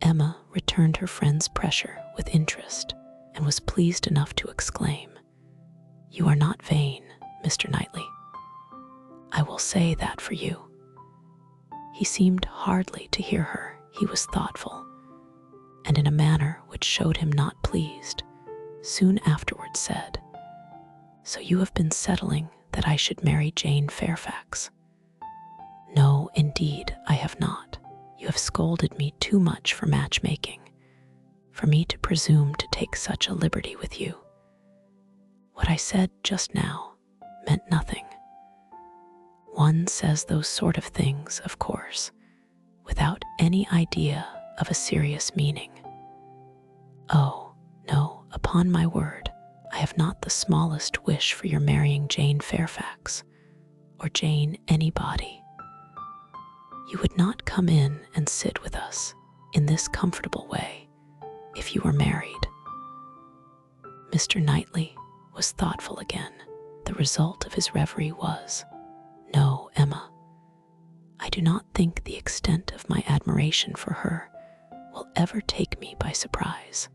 Emma returned her friend's pressure with interest and was pleased enough to exclaim, "You are not vain, Mr. Knightley. I will say that for you." He seemed hardly to hear her. He was thoughtful, and in a manner which showed him not pleased, soon afterwards said, "So you have been settling that I should marry Jane Fairfax?" "No, indeed, I have not. You have scolded me too much for matchmaking, for me to presume to take such a liberty with you. What I said just now meant nothing. One says those sort of things, of course, without any idea of a serious meaning. Oh, no, upon my word, I have not the smallest wish for your marrying Jane Fairfax, or Jane anybody. You would not come in and sit with us in this comfortable way if you were married." Mr. Knightley was thoughtful again. The result of his reverie was, "No, Emma, I do not think the extent of my admiration for her will ever take me by surprise.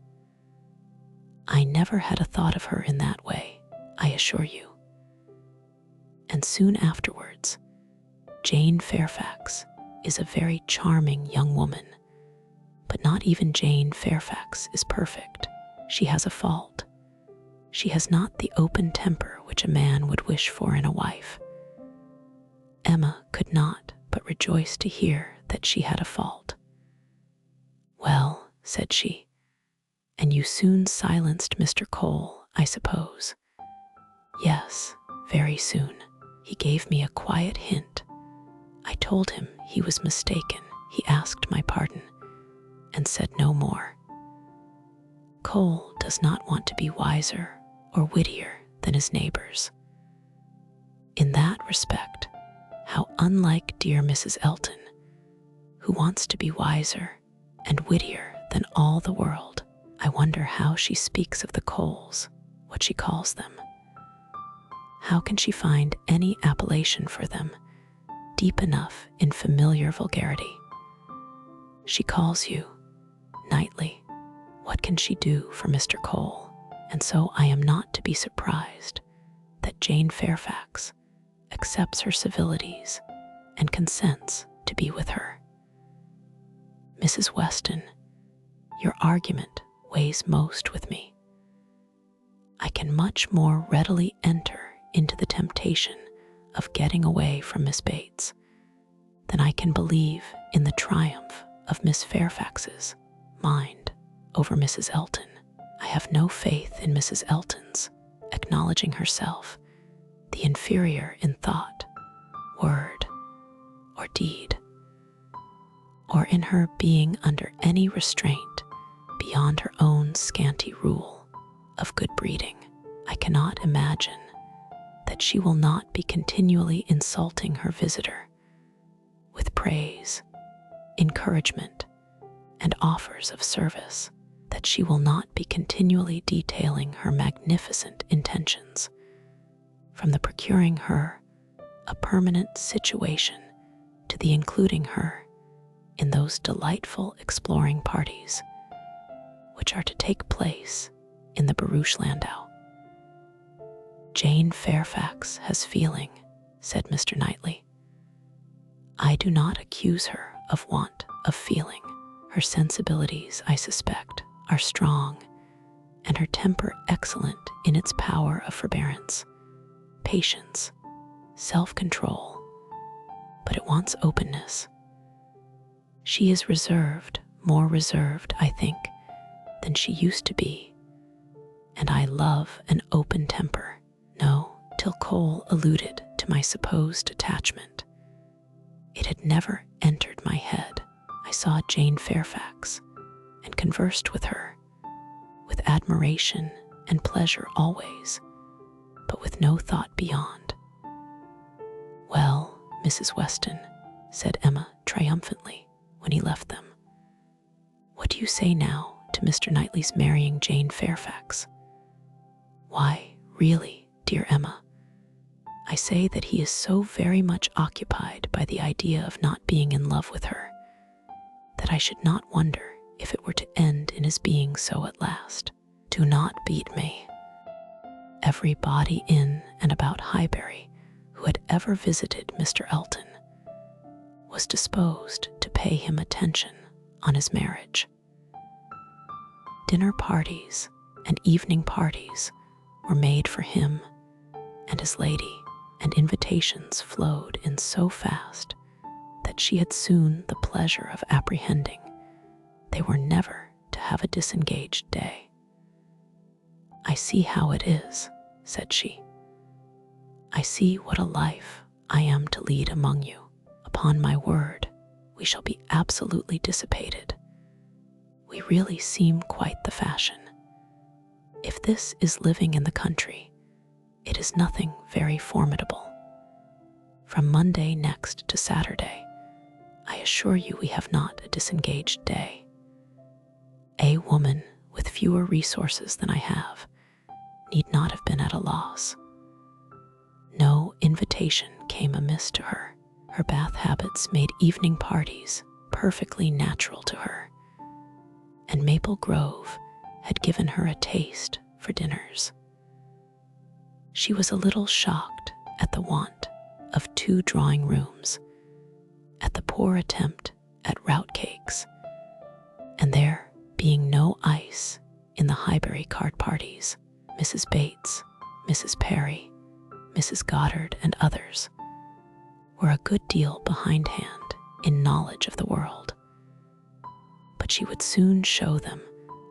I never had a thought of her in that way, I assure you." And soon afterwards, "Jane Fairfax is a very charming young woman, but not even Jane Fairfax is perfect. She has a fault. She has not the open temper which a man would wish for in a wife." Emma could not but rejoice to hear that she had a fault. "Well," said she, "and you soon silenced Mr. Cole, I suppose?" "Yes, very soon. He gave me a quiet hint. I told him he was mistaken. He asked my pardon and said no more. Cole does not want to be wiser or wittier than his neighbors. In that respect, how unlike dear Mrs. Elton, who wants to be wiser and wittier than all the world. I wonder how she speaks of the Coles, what she calls them. How can she find any appellation for them deep enough in familiar vulgarity? She calls you Knightley. What can she do for Mr. Cole? And so I am not to be surprised that Jane Fairfax accepts her civilities and consents to be with her. Mrs. Weston, your argument weighs most with me. I can much more readily enter into the temptation of getting away from Miss Bates than I can believe in the triumph of Miss Fairfax's mind over Mrs. Elton. I have no faith in Mrs. Elton's acknowledging herself the inferior in thought, word, or deed, or in her being under any restraint beyond her own scanty rule. of good breeding. I cannot imagine that she will not be continually insulting her visitor with praise, encouragement, and offers of service, that she will not be continually detailing her magnificent intentions, from the procuring her a permanent situation to the including her in those delightful exploring parties which are to take place in the barouche landau. Jane Fairfax has feeling, said Mr. Knightley. I do not accuse her of want of feeling. Her sensibilities, I suspect, are strong, and her temper excellent in its power of forbearance, patience, self-control, but it wants openness. She is reserved, more reserved, I think, than she used to be, and I love an open temper. No, till Cole alluded to my supposed attachment, it had never entered my head. I saw Jane Fairfax and conversed with her, with admiration and pleasure always, but with no thought beyond. Well, Mrs. Weston, said Emma triumphantly when he left them, what do you say now to Mr. Knightley's marrying Jane Fairfax? Why, really, dear Emma, I say that he is so very much occupied by the idea of not being in love with her, that I should not wonder if it were to end in his being so at last. Do not beat me. Every body in and about Highbury who had ever visited Mr. Elton was disposed to pay him attention on his marriage. Dinner parties and evening parties were made for him and his lady, and invitations flowed in so fast that she had soon the pleasure of apprehending they were never to have a disengaged day. I see how it is, said she. I see what a life I am to lead among you. Upon my word, we shall be absolutely dissipated. We really seem quite the fashion. If this is living in the country, it is nothing very formidable. From Monday next to Saturday, I assure you we have not a disengaged day. A woman with fewer resources than I have need not have been at a loss. No invitation came amiss to her. Her Bath habits made evening parties perfectly natural to her, and Maple Grove had given her a taste for dinners. She was a little shocked at the want of 2 drawing rooms, at the poor attempt at rout cakes, and there being no ice in the Highbury card parties. Mrs. Bates, Mrs. Perry, Mrs. Goddard, and others were a good deal behindhand in knowledge of the world, but she would soon show them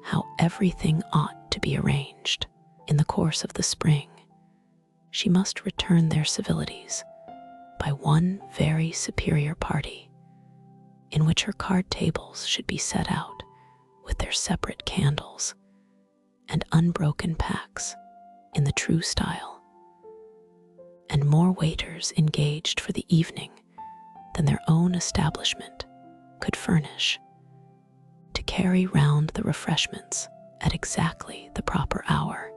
how everything ought to be arranged. In the course of the spring, she must return their civilities by one very superior party, in which her card tables should be set out with their separate candles and unbroken packs in the true style, and more waiters engaged for the evening than their own establishment could furnish, to carry round the refreshments at exactly the proper hour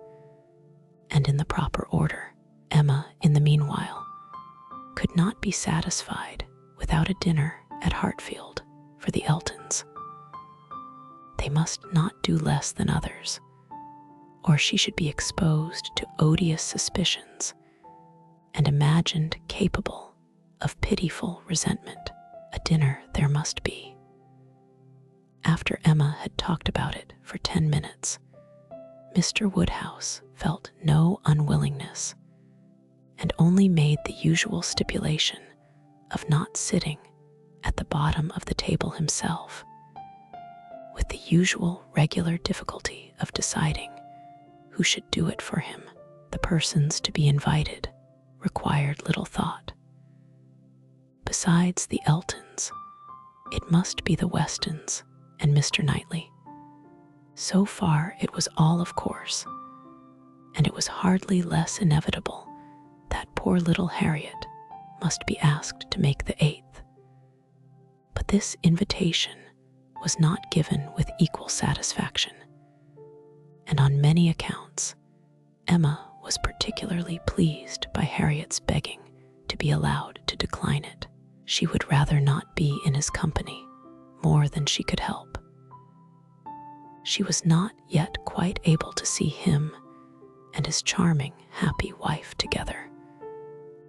and in the proper order. Emma, in the meanwhile, could not be satisfied without a dinner at Hartfield for the Eltons. They must not do less than others, or she should be exposed to odious suspicions and imagined capable of pitiful resentment. A dinner there must be. After Emma had talked about it for 10 minutes, Mr. Woodhouse felt no unwillingness, and only made the usual stipulation of not sitting at the bottom of the table himself, with the usual regular difficulty of deciding who should do it for him. The persons to be invited required little thought. Besides the Eltons, it must be the Westons and Mr. Knightley. So far it was all of course and it was hardly less inevitable that poor little Harriet must be asked to make the 8th. But this invitation was not given with equal satisfaction, and on many accounts, Emma was particularly pleased by Harriet's begging to be allowed to decline it. She would rather not be in his company more than she could help. She was not yet quite able to see him and his charming, happy wife together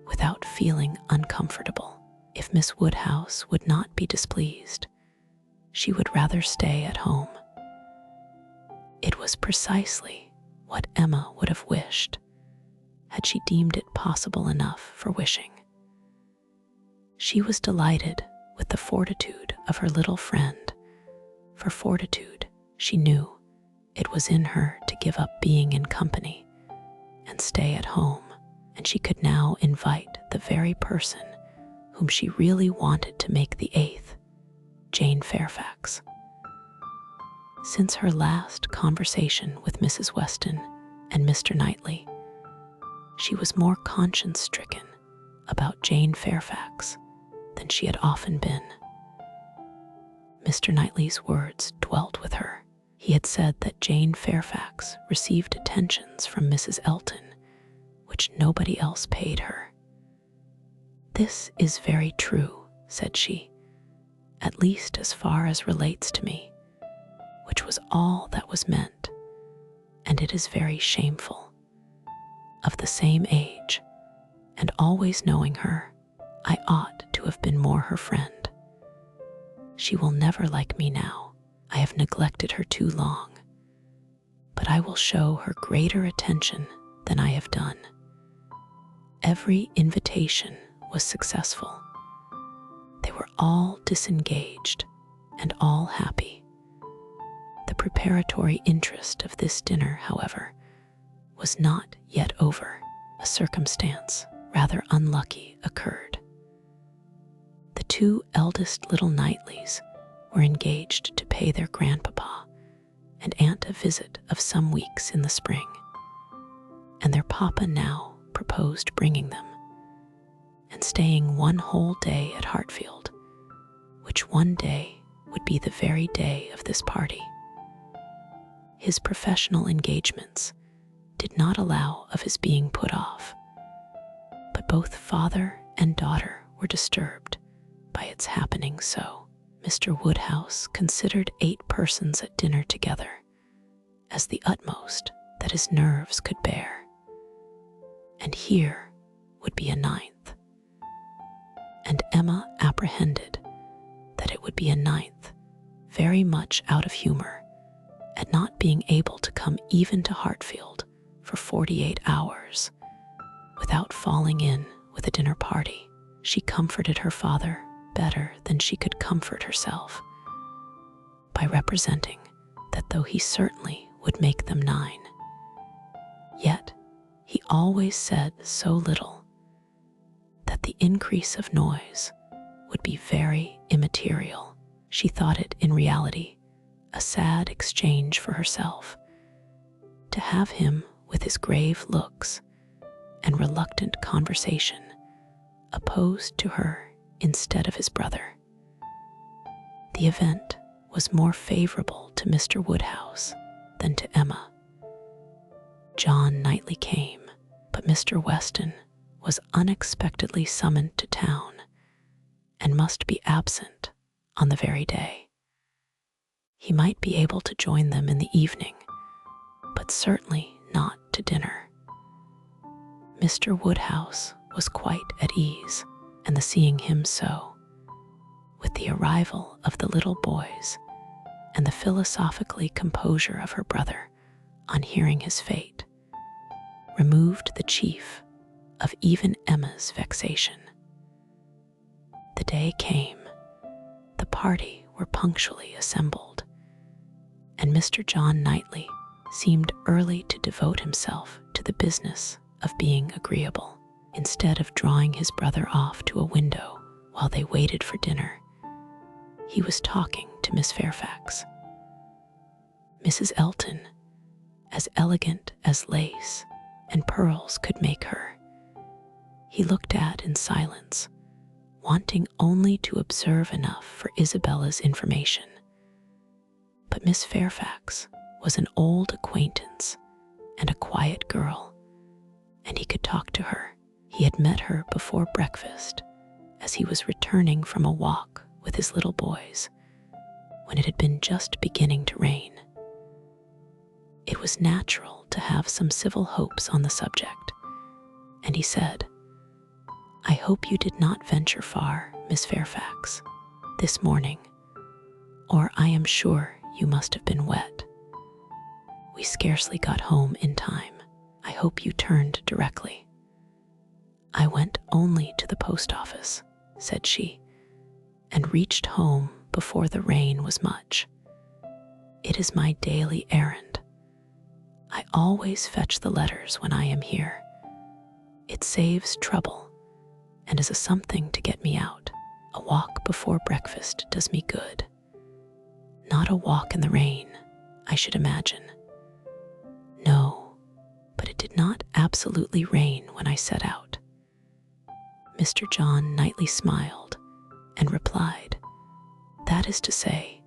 without feeling uncomfortable. If Miss Woodhouse would not be displeased, she would rather stay at home. It was precisely what Emma would have wished, had she deemed it possible enough for wishing. She was delighted with the fortitude of her little friend. For fortitude, she knew it was in her to give up being in company and stay at home, and she could now invite the very person whom she really wanted to make the 8th, Jane Fairfax. Since her last conversation with Mrs. Weston and Mr. Knightley, she was more conscience-stricken about Jane Fairfax than she had often been. Mr. Knightley's words dwelt with her. He had said that Jane Fairfax received attentions from Mrs. Elton which nobody else paid her. "This is very true," said she, "at least as far as relates to me," which was all that was meant, "and it is very shameful. Of the same age, and always knowing her, I ought to have been more her friend. She will never like me now. I have neglected her too long, but I will show her greater attention than I have done." Every invitation was successful. They were all disengaged and all happy. The preparatory interest of this dinner, however, was not yet over. A circumstance rather unlucky occurred. The 2 eldest little Knightleys were engaged to pay their grandpapa and aunt a visit of some weeks in the spring, and their papa now proposed bringing them and staying one whole day at Hartfield, which one day would be the very day of this party. His professional engagements did not allow of his being put off, but both father and daughter were disturbed by its happening so. Mr. Woodhouse considered 8 persons at dinner together as the utmost that his nerves could bear, and here would be a 9th. And Emma apprehended that it would be a 9th very much out of humor at not being able to come even to Hartfield for 48 hours without falling in with a dinner party. She comforted her father better than she could comfort herself by representing that though he certainly would make them 9, yet he always said so little that the increase of noise would be very immaterial. She thought it in reality a sad exchange for herself to have him with his grave looks and reluctant conversation opposed to her instead of his brother. The event was more favorable to Mr. Woodhouse than to Emma. John Knightley came, but Mr. Weston was unexpectedly summoned to town and must be absent on the very day. He might be able to join them in the evening, but certainly not to dinner. Mr. Woodhouse was quite at ease, and the seeing him so, with the arrival of the little boys and the philosophically composure of her brother on hearing his fate, removed the chief of even Emma's vexation. The day came, the party were punctually assembled, and Mr. John Knightley seemed early to devote himself to the business of being agreeable. Instead of drawing his brother off to a window while they waited for dinner, he was talking to Miss Fairfax. Mrs. Elton, as elegant as lace and pearls could make her. He looked at in silence, wanting only to observe enough for Isabella's information. But Miss Fairfax was an old acquaintance and a quiet girl, and he could talk to her. He had met her before breakfast as he was returning from a walk with his little boys, when it had been just beginning to rain. It was natural to have some civil hopes on the subject, and he said, "I hope you did not venture far, Miss Fairfax, this morning, or I am sure you must have been wet. We scarcely got home in time. I hope you turned directly." "I went only to the post office," said she, "and reached home before the rain was much. It is my daily errand. I always fetch the letters when I am here. It saves trouble and is a something to get me out. A walk before breakfast does me good. Not a walk in the rain, I should imagine. No, but it did not absolutely rain when I set out." Mr. John Knightley smiled and replied, "That is to say,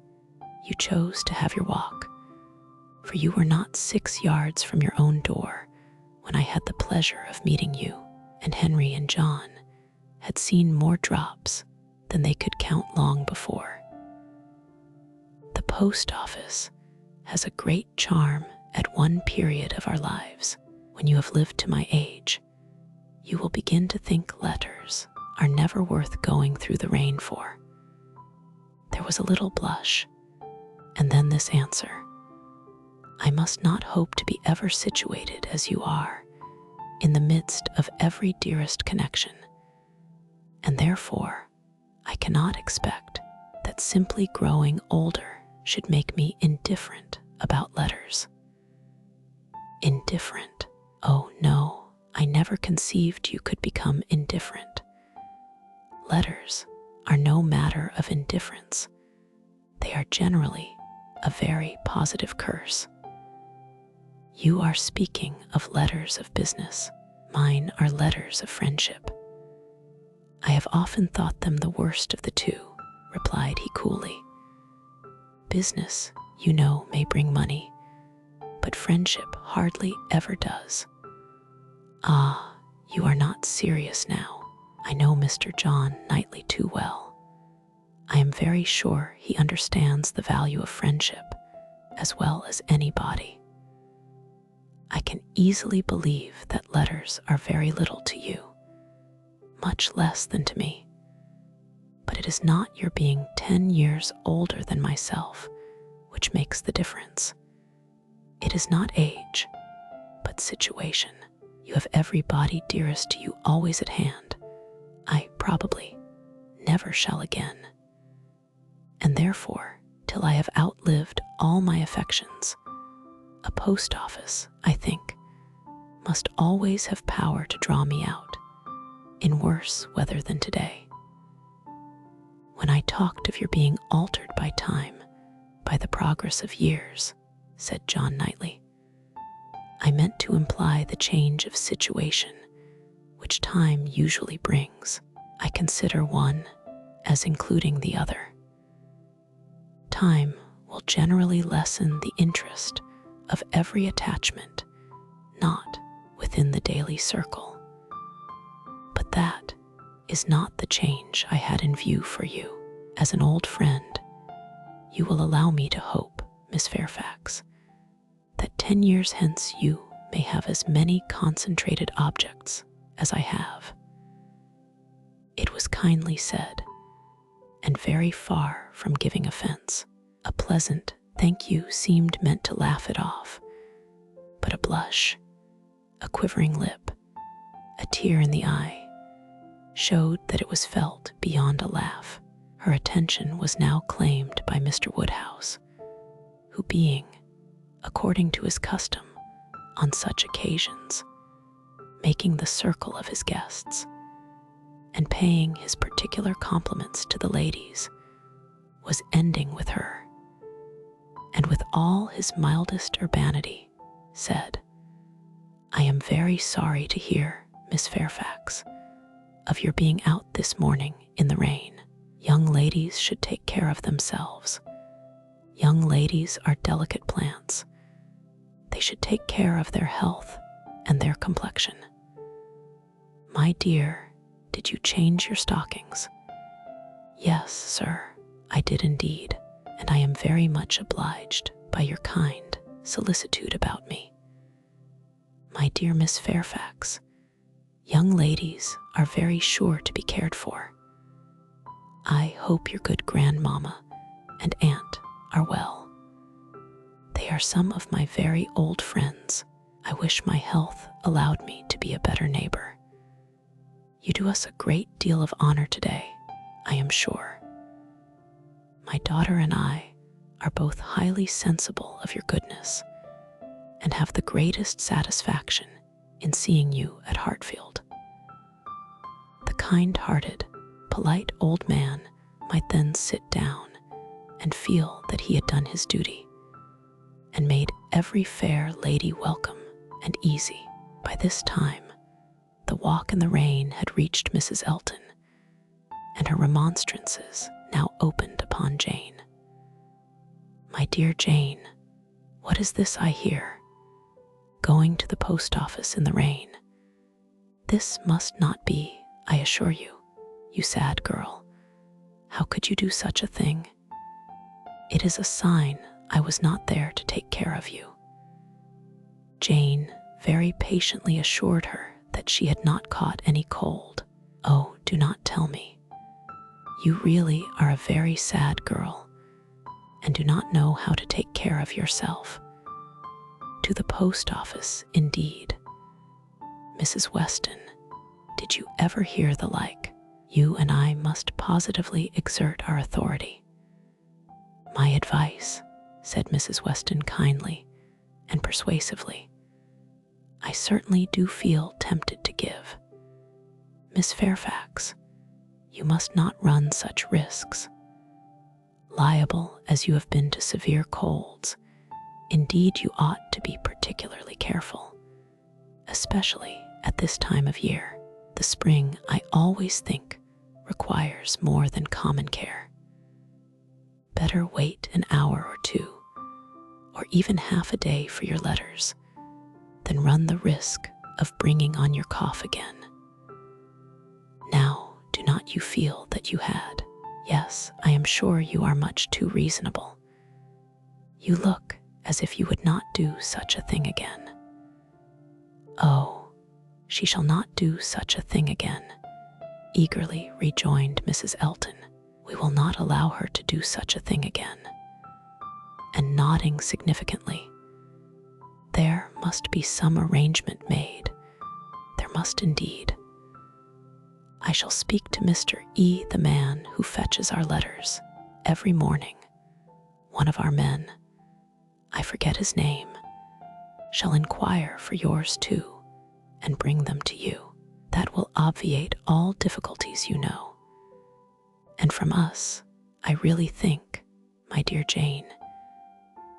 you chose to have your walk, for you were not 6 yards from your own door when I had the pleasure of meeting you, and Henry and John had seen more drops than they could count long before. The post office has a great charm at one period of our lives. When you have lived to my age, you will begin to think letters are never worth going through the rain for." There was a little blush, and then this answer: "I must not hope to be ever situated as you are, in the midst of every dearest connection, and therefore I cannot expect that simply growing older should make me indifferent about letters." Indifferent? Oh no, I never conceived you could become indifferent. Letters are no matter of indifference. They are generally a very positive curse. You are speaking of letters of business. Mine are letters of friendship. I have often thought them the worst of the two, replied he coolly. Business, you know, may bring money, but friendship hardly ever does. Ah, you are not serious now. I know Mr. John Knightley too well. I am very sure he understands the value of friendship as well as anybody. I can easily believe that letters are very little to you, much less than to me. But it is not your being 10 years older than myself which makes the difference. It is not age, but situation. You have everybody dearest to you always at hand. I probably never shall again. And therefore, till I have outlived all my affections, a post office, I think, must always have power to draw me out, in worse weather than today. When I talked of your being altered by time, by the progress of years, said John Knightley, I meant to imply the change of situation which time usually brings. I consider one as including the other. Time will generally lessen the interest of every attachment not within the daily circle. But that is not the change I had in view for you. As an old friend, you will allow me to hope, Miss Fairfax, that 10 years hence you may have as many concentrated objects as I have. It was kindly said, and very far from giving offense. A pleasant thank you seemed meant to laugh it off, but a blush, a quivering lip, a tear in the eye, showed that it was felt beyond a laugh. Her attention was now claimed by Mr. Woodhouse, who being, according to his custom, on such occasions, making the circle of his guests, and paying his particular compliments to the ladies, was ending with her, and with all his mildest urbanity, said, I am very sorry to hear, Miss Fairfax, of your being out this morning in the rain. Young ladies should take care of themselves. Young ladies are delicate plants. They should take care of their health and their complexion. My dear, did you change your stockings? Yes, sir, I did indeed, and I am very much obliged by your kind solicitude about me. My dear Miss Fairfax, young ladies are very sure to be cared for. I hope your good grandmamma and aunt are well. They are some of my very old friends. I wish my health allowed me to be a better neighbor. You do us a great deal of honor today, I am sure. My daughter and I are both highly sensible of your goodness and have the greatest satisfaction in seeing you at Hartfield. The kind-hearted, polite old man might then sit down and feel that he had done his duty and made every fair lady welcome and easy. By this time, the walk in the rain had reached Mrs. Elton, and her remonstrances now opened upon Jane. My dear Jane, what is this I hear? Going to the post office in the rain. This must not be, I assure you, you sad girl. How could you do such a thing? It is a sign I was not there to take care of you. Jane very patiently assured her that she had not caught any cold. Oh, do not tell me. You really are a very sad girl, and do not know how to take care of yourself. To the post office, indeed. Mrs. Weston, did you ever hear the like? You and I must positively exert our authority. My advice, said Mrs. Weston kindly and persuasively, I certainly do feel tempted to give. Miss Fairfax, you must not run such risks. Liable as you have been to severe colds, indeed you ought to be particularly careful, especially at this time of year. The spring, I always think, requires more than common care. Better wait an hour or two, or even half a day for your letters, than run the risk of bringing on your cough again. Now, do not you feel that you had? Yes, I am sure you are much too reasonable. You look as if you would not do such a thing again. Oh, she shall not do such a thing again, eagerly rejoined Mrs. Elton. We will not allow her to do such a thing again. And nodding significantly, there must be some arrangement made. There must indeed. I shall speak to Mr. E., the man who fetches our letters every morning. One of our men, I forget his name, shall inquire for yours too, and bring them to you. That will obviate all difficulties, you know. And from us, I really think, my dear Jane,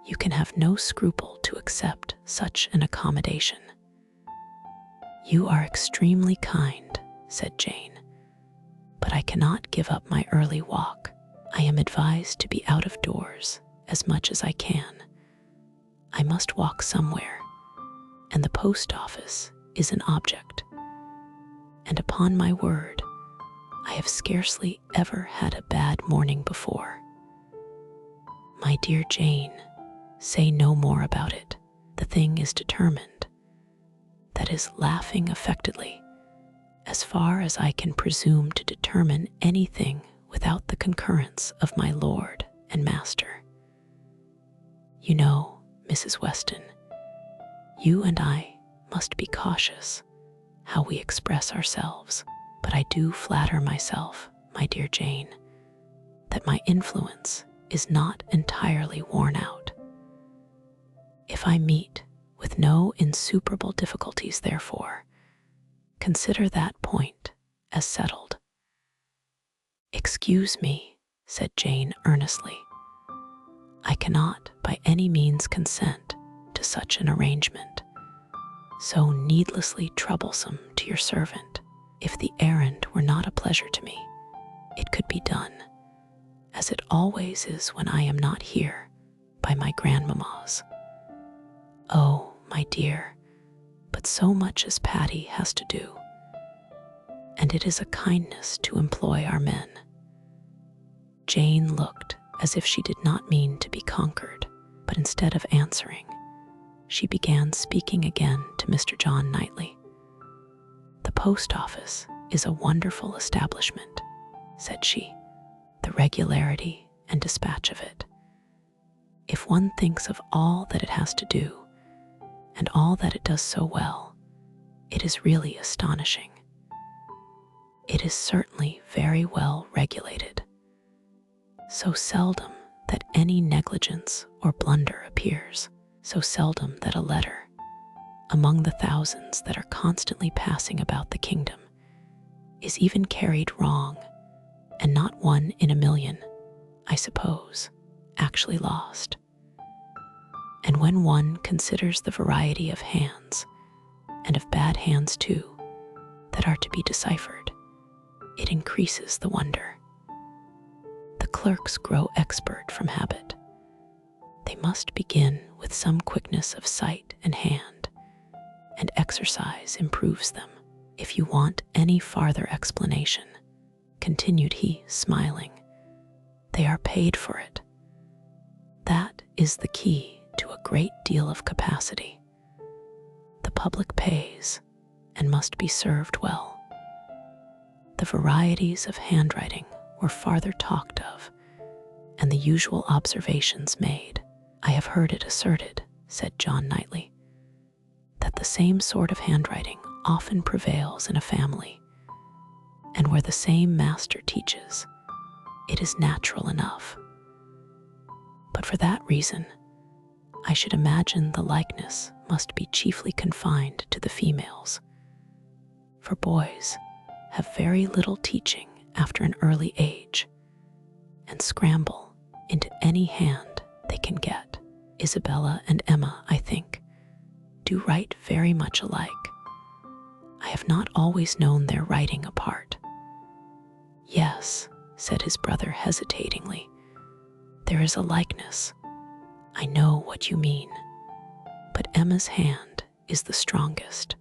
you can have no scruple to accept such an accommodation. You are extremely kind, said Jane, but I cannot give up my early walk. I am advised to be out of doors as much as I can. I must walk somewhere, and the post office is an object. And upon my word, I have scarcely ever had a bad morning before. My dear Jane, say no more about it. The thing is determined. That is, laughing affectedly, as far as I can presume to determine anything without the concurrence of my lord and master. You know, Mrs. Weston, you and I must be cautious how we express ourselves, but I do flatter myself, my dear Jane, that my influence is not entirely worn out. If I meet with no insuperable difficulties, therefore, consider that point as settled. Excuse me, said Jane earnestly. I cannot by any means consent to such an arrangement. so needlessly troublesome to your servant. If the errand were not a pleasure to me, it could be done, as it always is when I am not here, by my grandmamma's. Oh, my dear, but so much as Patty has to do, and it is a kindness to employ our men." Jane looked as if she did not mean to be conquered, but instead of answering, she began speaking again to Mr. John Knightley. "The post office is a wonderful establishment," said she, "the regularity and dispatch of it. If one thinks of all that it has to do, and all that it does so well, it is really astonishing. It is certainly very well regulated. So seldom that any negligence or blunder appears, so seldom that a letter, among the thousands that are constantly passing about the kingdom, is even carried wrong, and not one in a million, I suppose, actually lost. And when one considers the variety of hands, and of bad hands too, that are to be deciphered, it increases the wonder. The clerks grow expert from habit. They must begin with some quickness of sight and hand, and exercise improves them. If you want any farther explanation," continued he, smiling, "they are paid for it. That is the key to a great deal of capacity. The public pays, and must be served well." The varieties of handwriting were farther talked of, and the usual observations made. "I have heard it asserted," said John Knightley, "that the same sort of handwriting often prevails in a family, and where the same master teaches, it is natural enough. But for that reason, I should imagine the likeness must be chiefly confined to the females, for boys have very little teaching after an early age, and scramble into any hand they can get. Isabella and Emma, I think, do write very much alike. I have not always known their writing apart." "Yes," said his brother hesitatingly, "there is a likeness. I know what you mean, but Emma's hand is the strongest."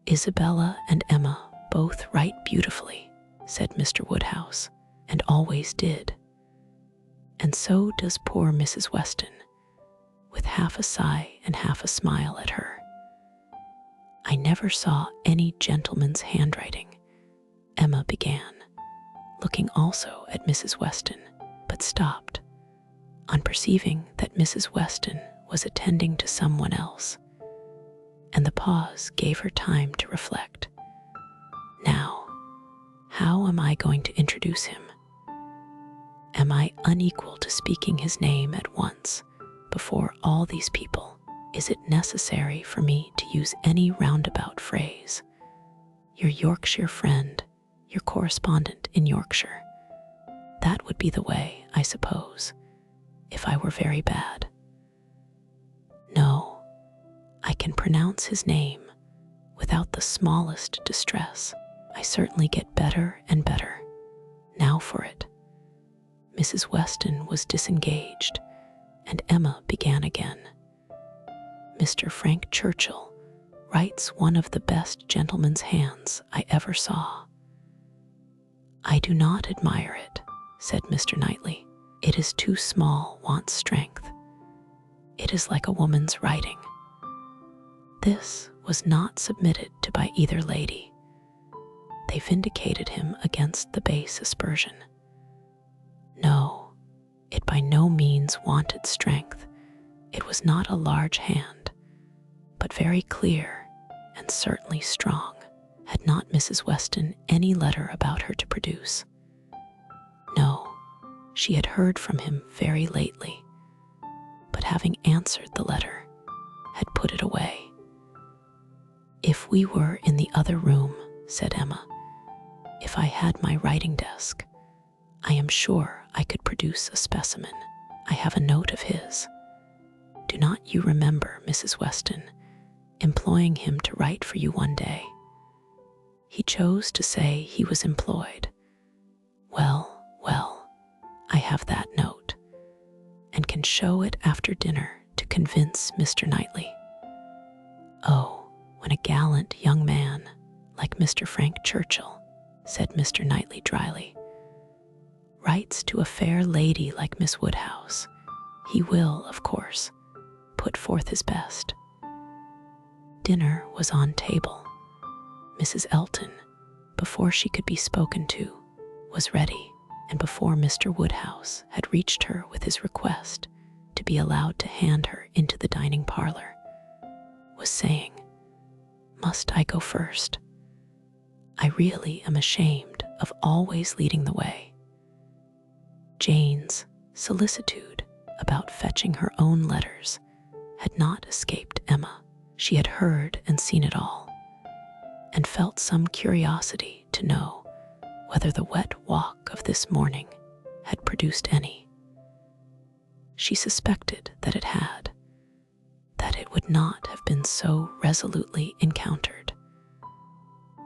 "Isabella and Emma both write beautifully," said Mr. Woodhouse, "and always did. And so does poor Mrs. Weston," with half a sigh and half a smile at her. "I never saw any gentleman's handwriting," Emma began, looking also at Mrs. Weston, but stopped, on perceiving that Mrs. Weston was attending to someone else, and the pause gave her time to reflect. "Now, how am I going to introduce him? Am I unequal to speaking his name at once before all these people? Is it necessary for me to use any roundabout phrase? Your Yorkshire friend, your correspondent in Yorkshire. That would be the way, I suppose, if I were very bad. No, I can pronounce his name without the smallest distress. I certainly get better and better. Now for it." Mrs. Weston was disengaged, and Emma began again. "Mr. Frank Churchill writes one of the best gentleman's hands I ever saw." "I do not admire it," said Mr. Knightley. "It is too small, wants strength. It is like a woman's writing." This was not submitted to by either lady. They vindicated him against the base aspersion. No, it by no means wanted strength. It was not a large hand, but very clear and certainly strong. Had not Mrs. Weston any letter about her to produce? No, she had heard from him very lately, but having answered the letter, had put it away. "If we were in the other room," said Emma, "if I had my writing desk, I am sure I could produce a specimen. I have a note of his. Do not you remember, Mrs. Weston, employing him to write for you one day. He chose to say he was employed. Well, well, I have that note, and can show it after dinner to convince Mr. Knightley. Oh, when a gallant young man like Mr. Frank Churchill, said Mr. Knightley dryly, writes to a fair lady like Miss Woodhouse, he will, of course, put forth his best. Dinner was on table. Mrs. Elton, before she could be spoken to, was ready, and before Mr. Woodhouse had reached her with his request to be allowed to hand her into the dining parlor, was saying, "Must I go first? I really am ashamed of always leading the way." Jane's solicitude about fetching her own letters had not escaped Emma. She had heard and seen it all, and felt some curiosity to know whether the wet walk of this morning had produced any. She suspected that it had, that it would not have been so resolutely encountered,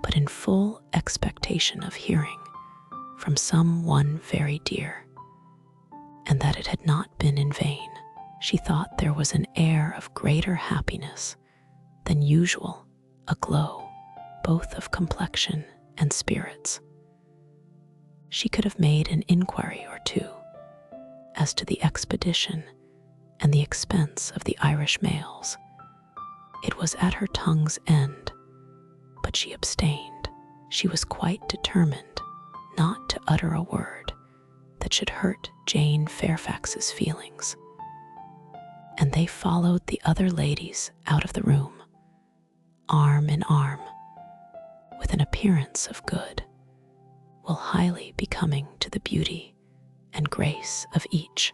but in full expectation of hearing from some one very dear, and that it had not been in vain. She thought there was an air of greater happiness than usual, aglow both of complexion and spirits. She could have made an inquiry or two as to the expedition and the expense of the Irish mails. It was at her tongue's end, but she abstained. She was quite determined not to utter a word that should hurt Jane Fairfax's feelings. And they followed the other ladies out of the room, arm in arm, with an appearance of good, while highly becoming to the beauty and grace of each.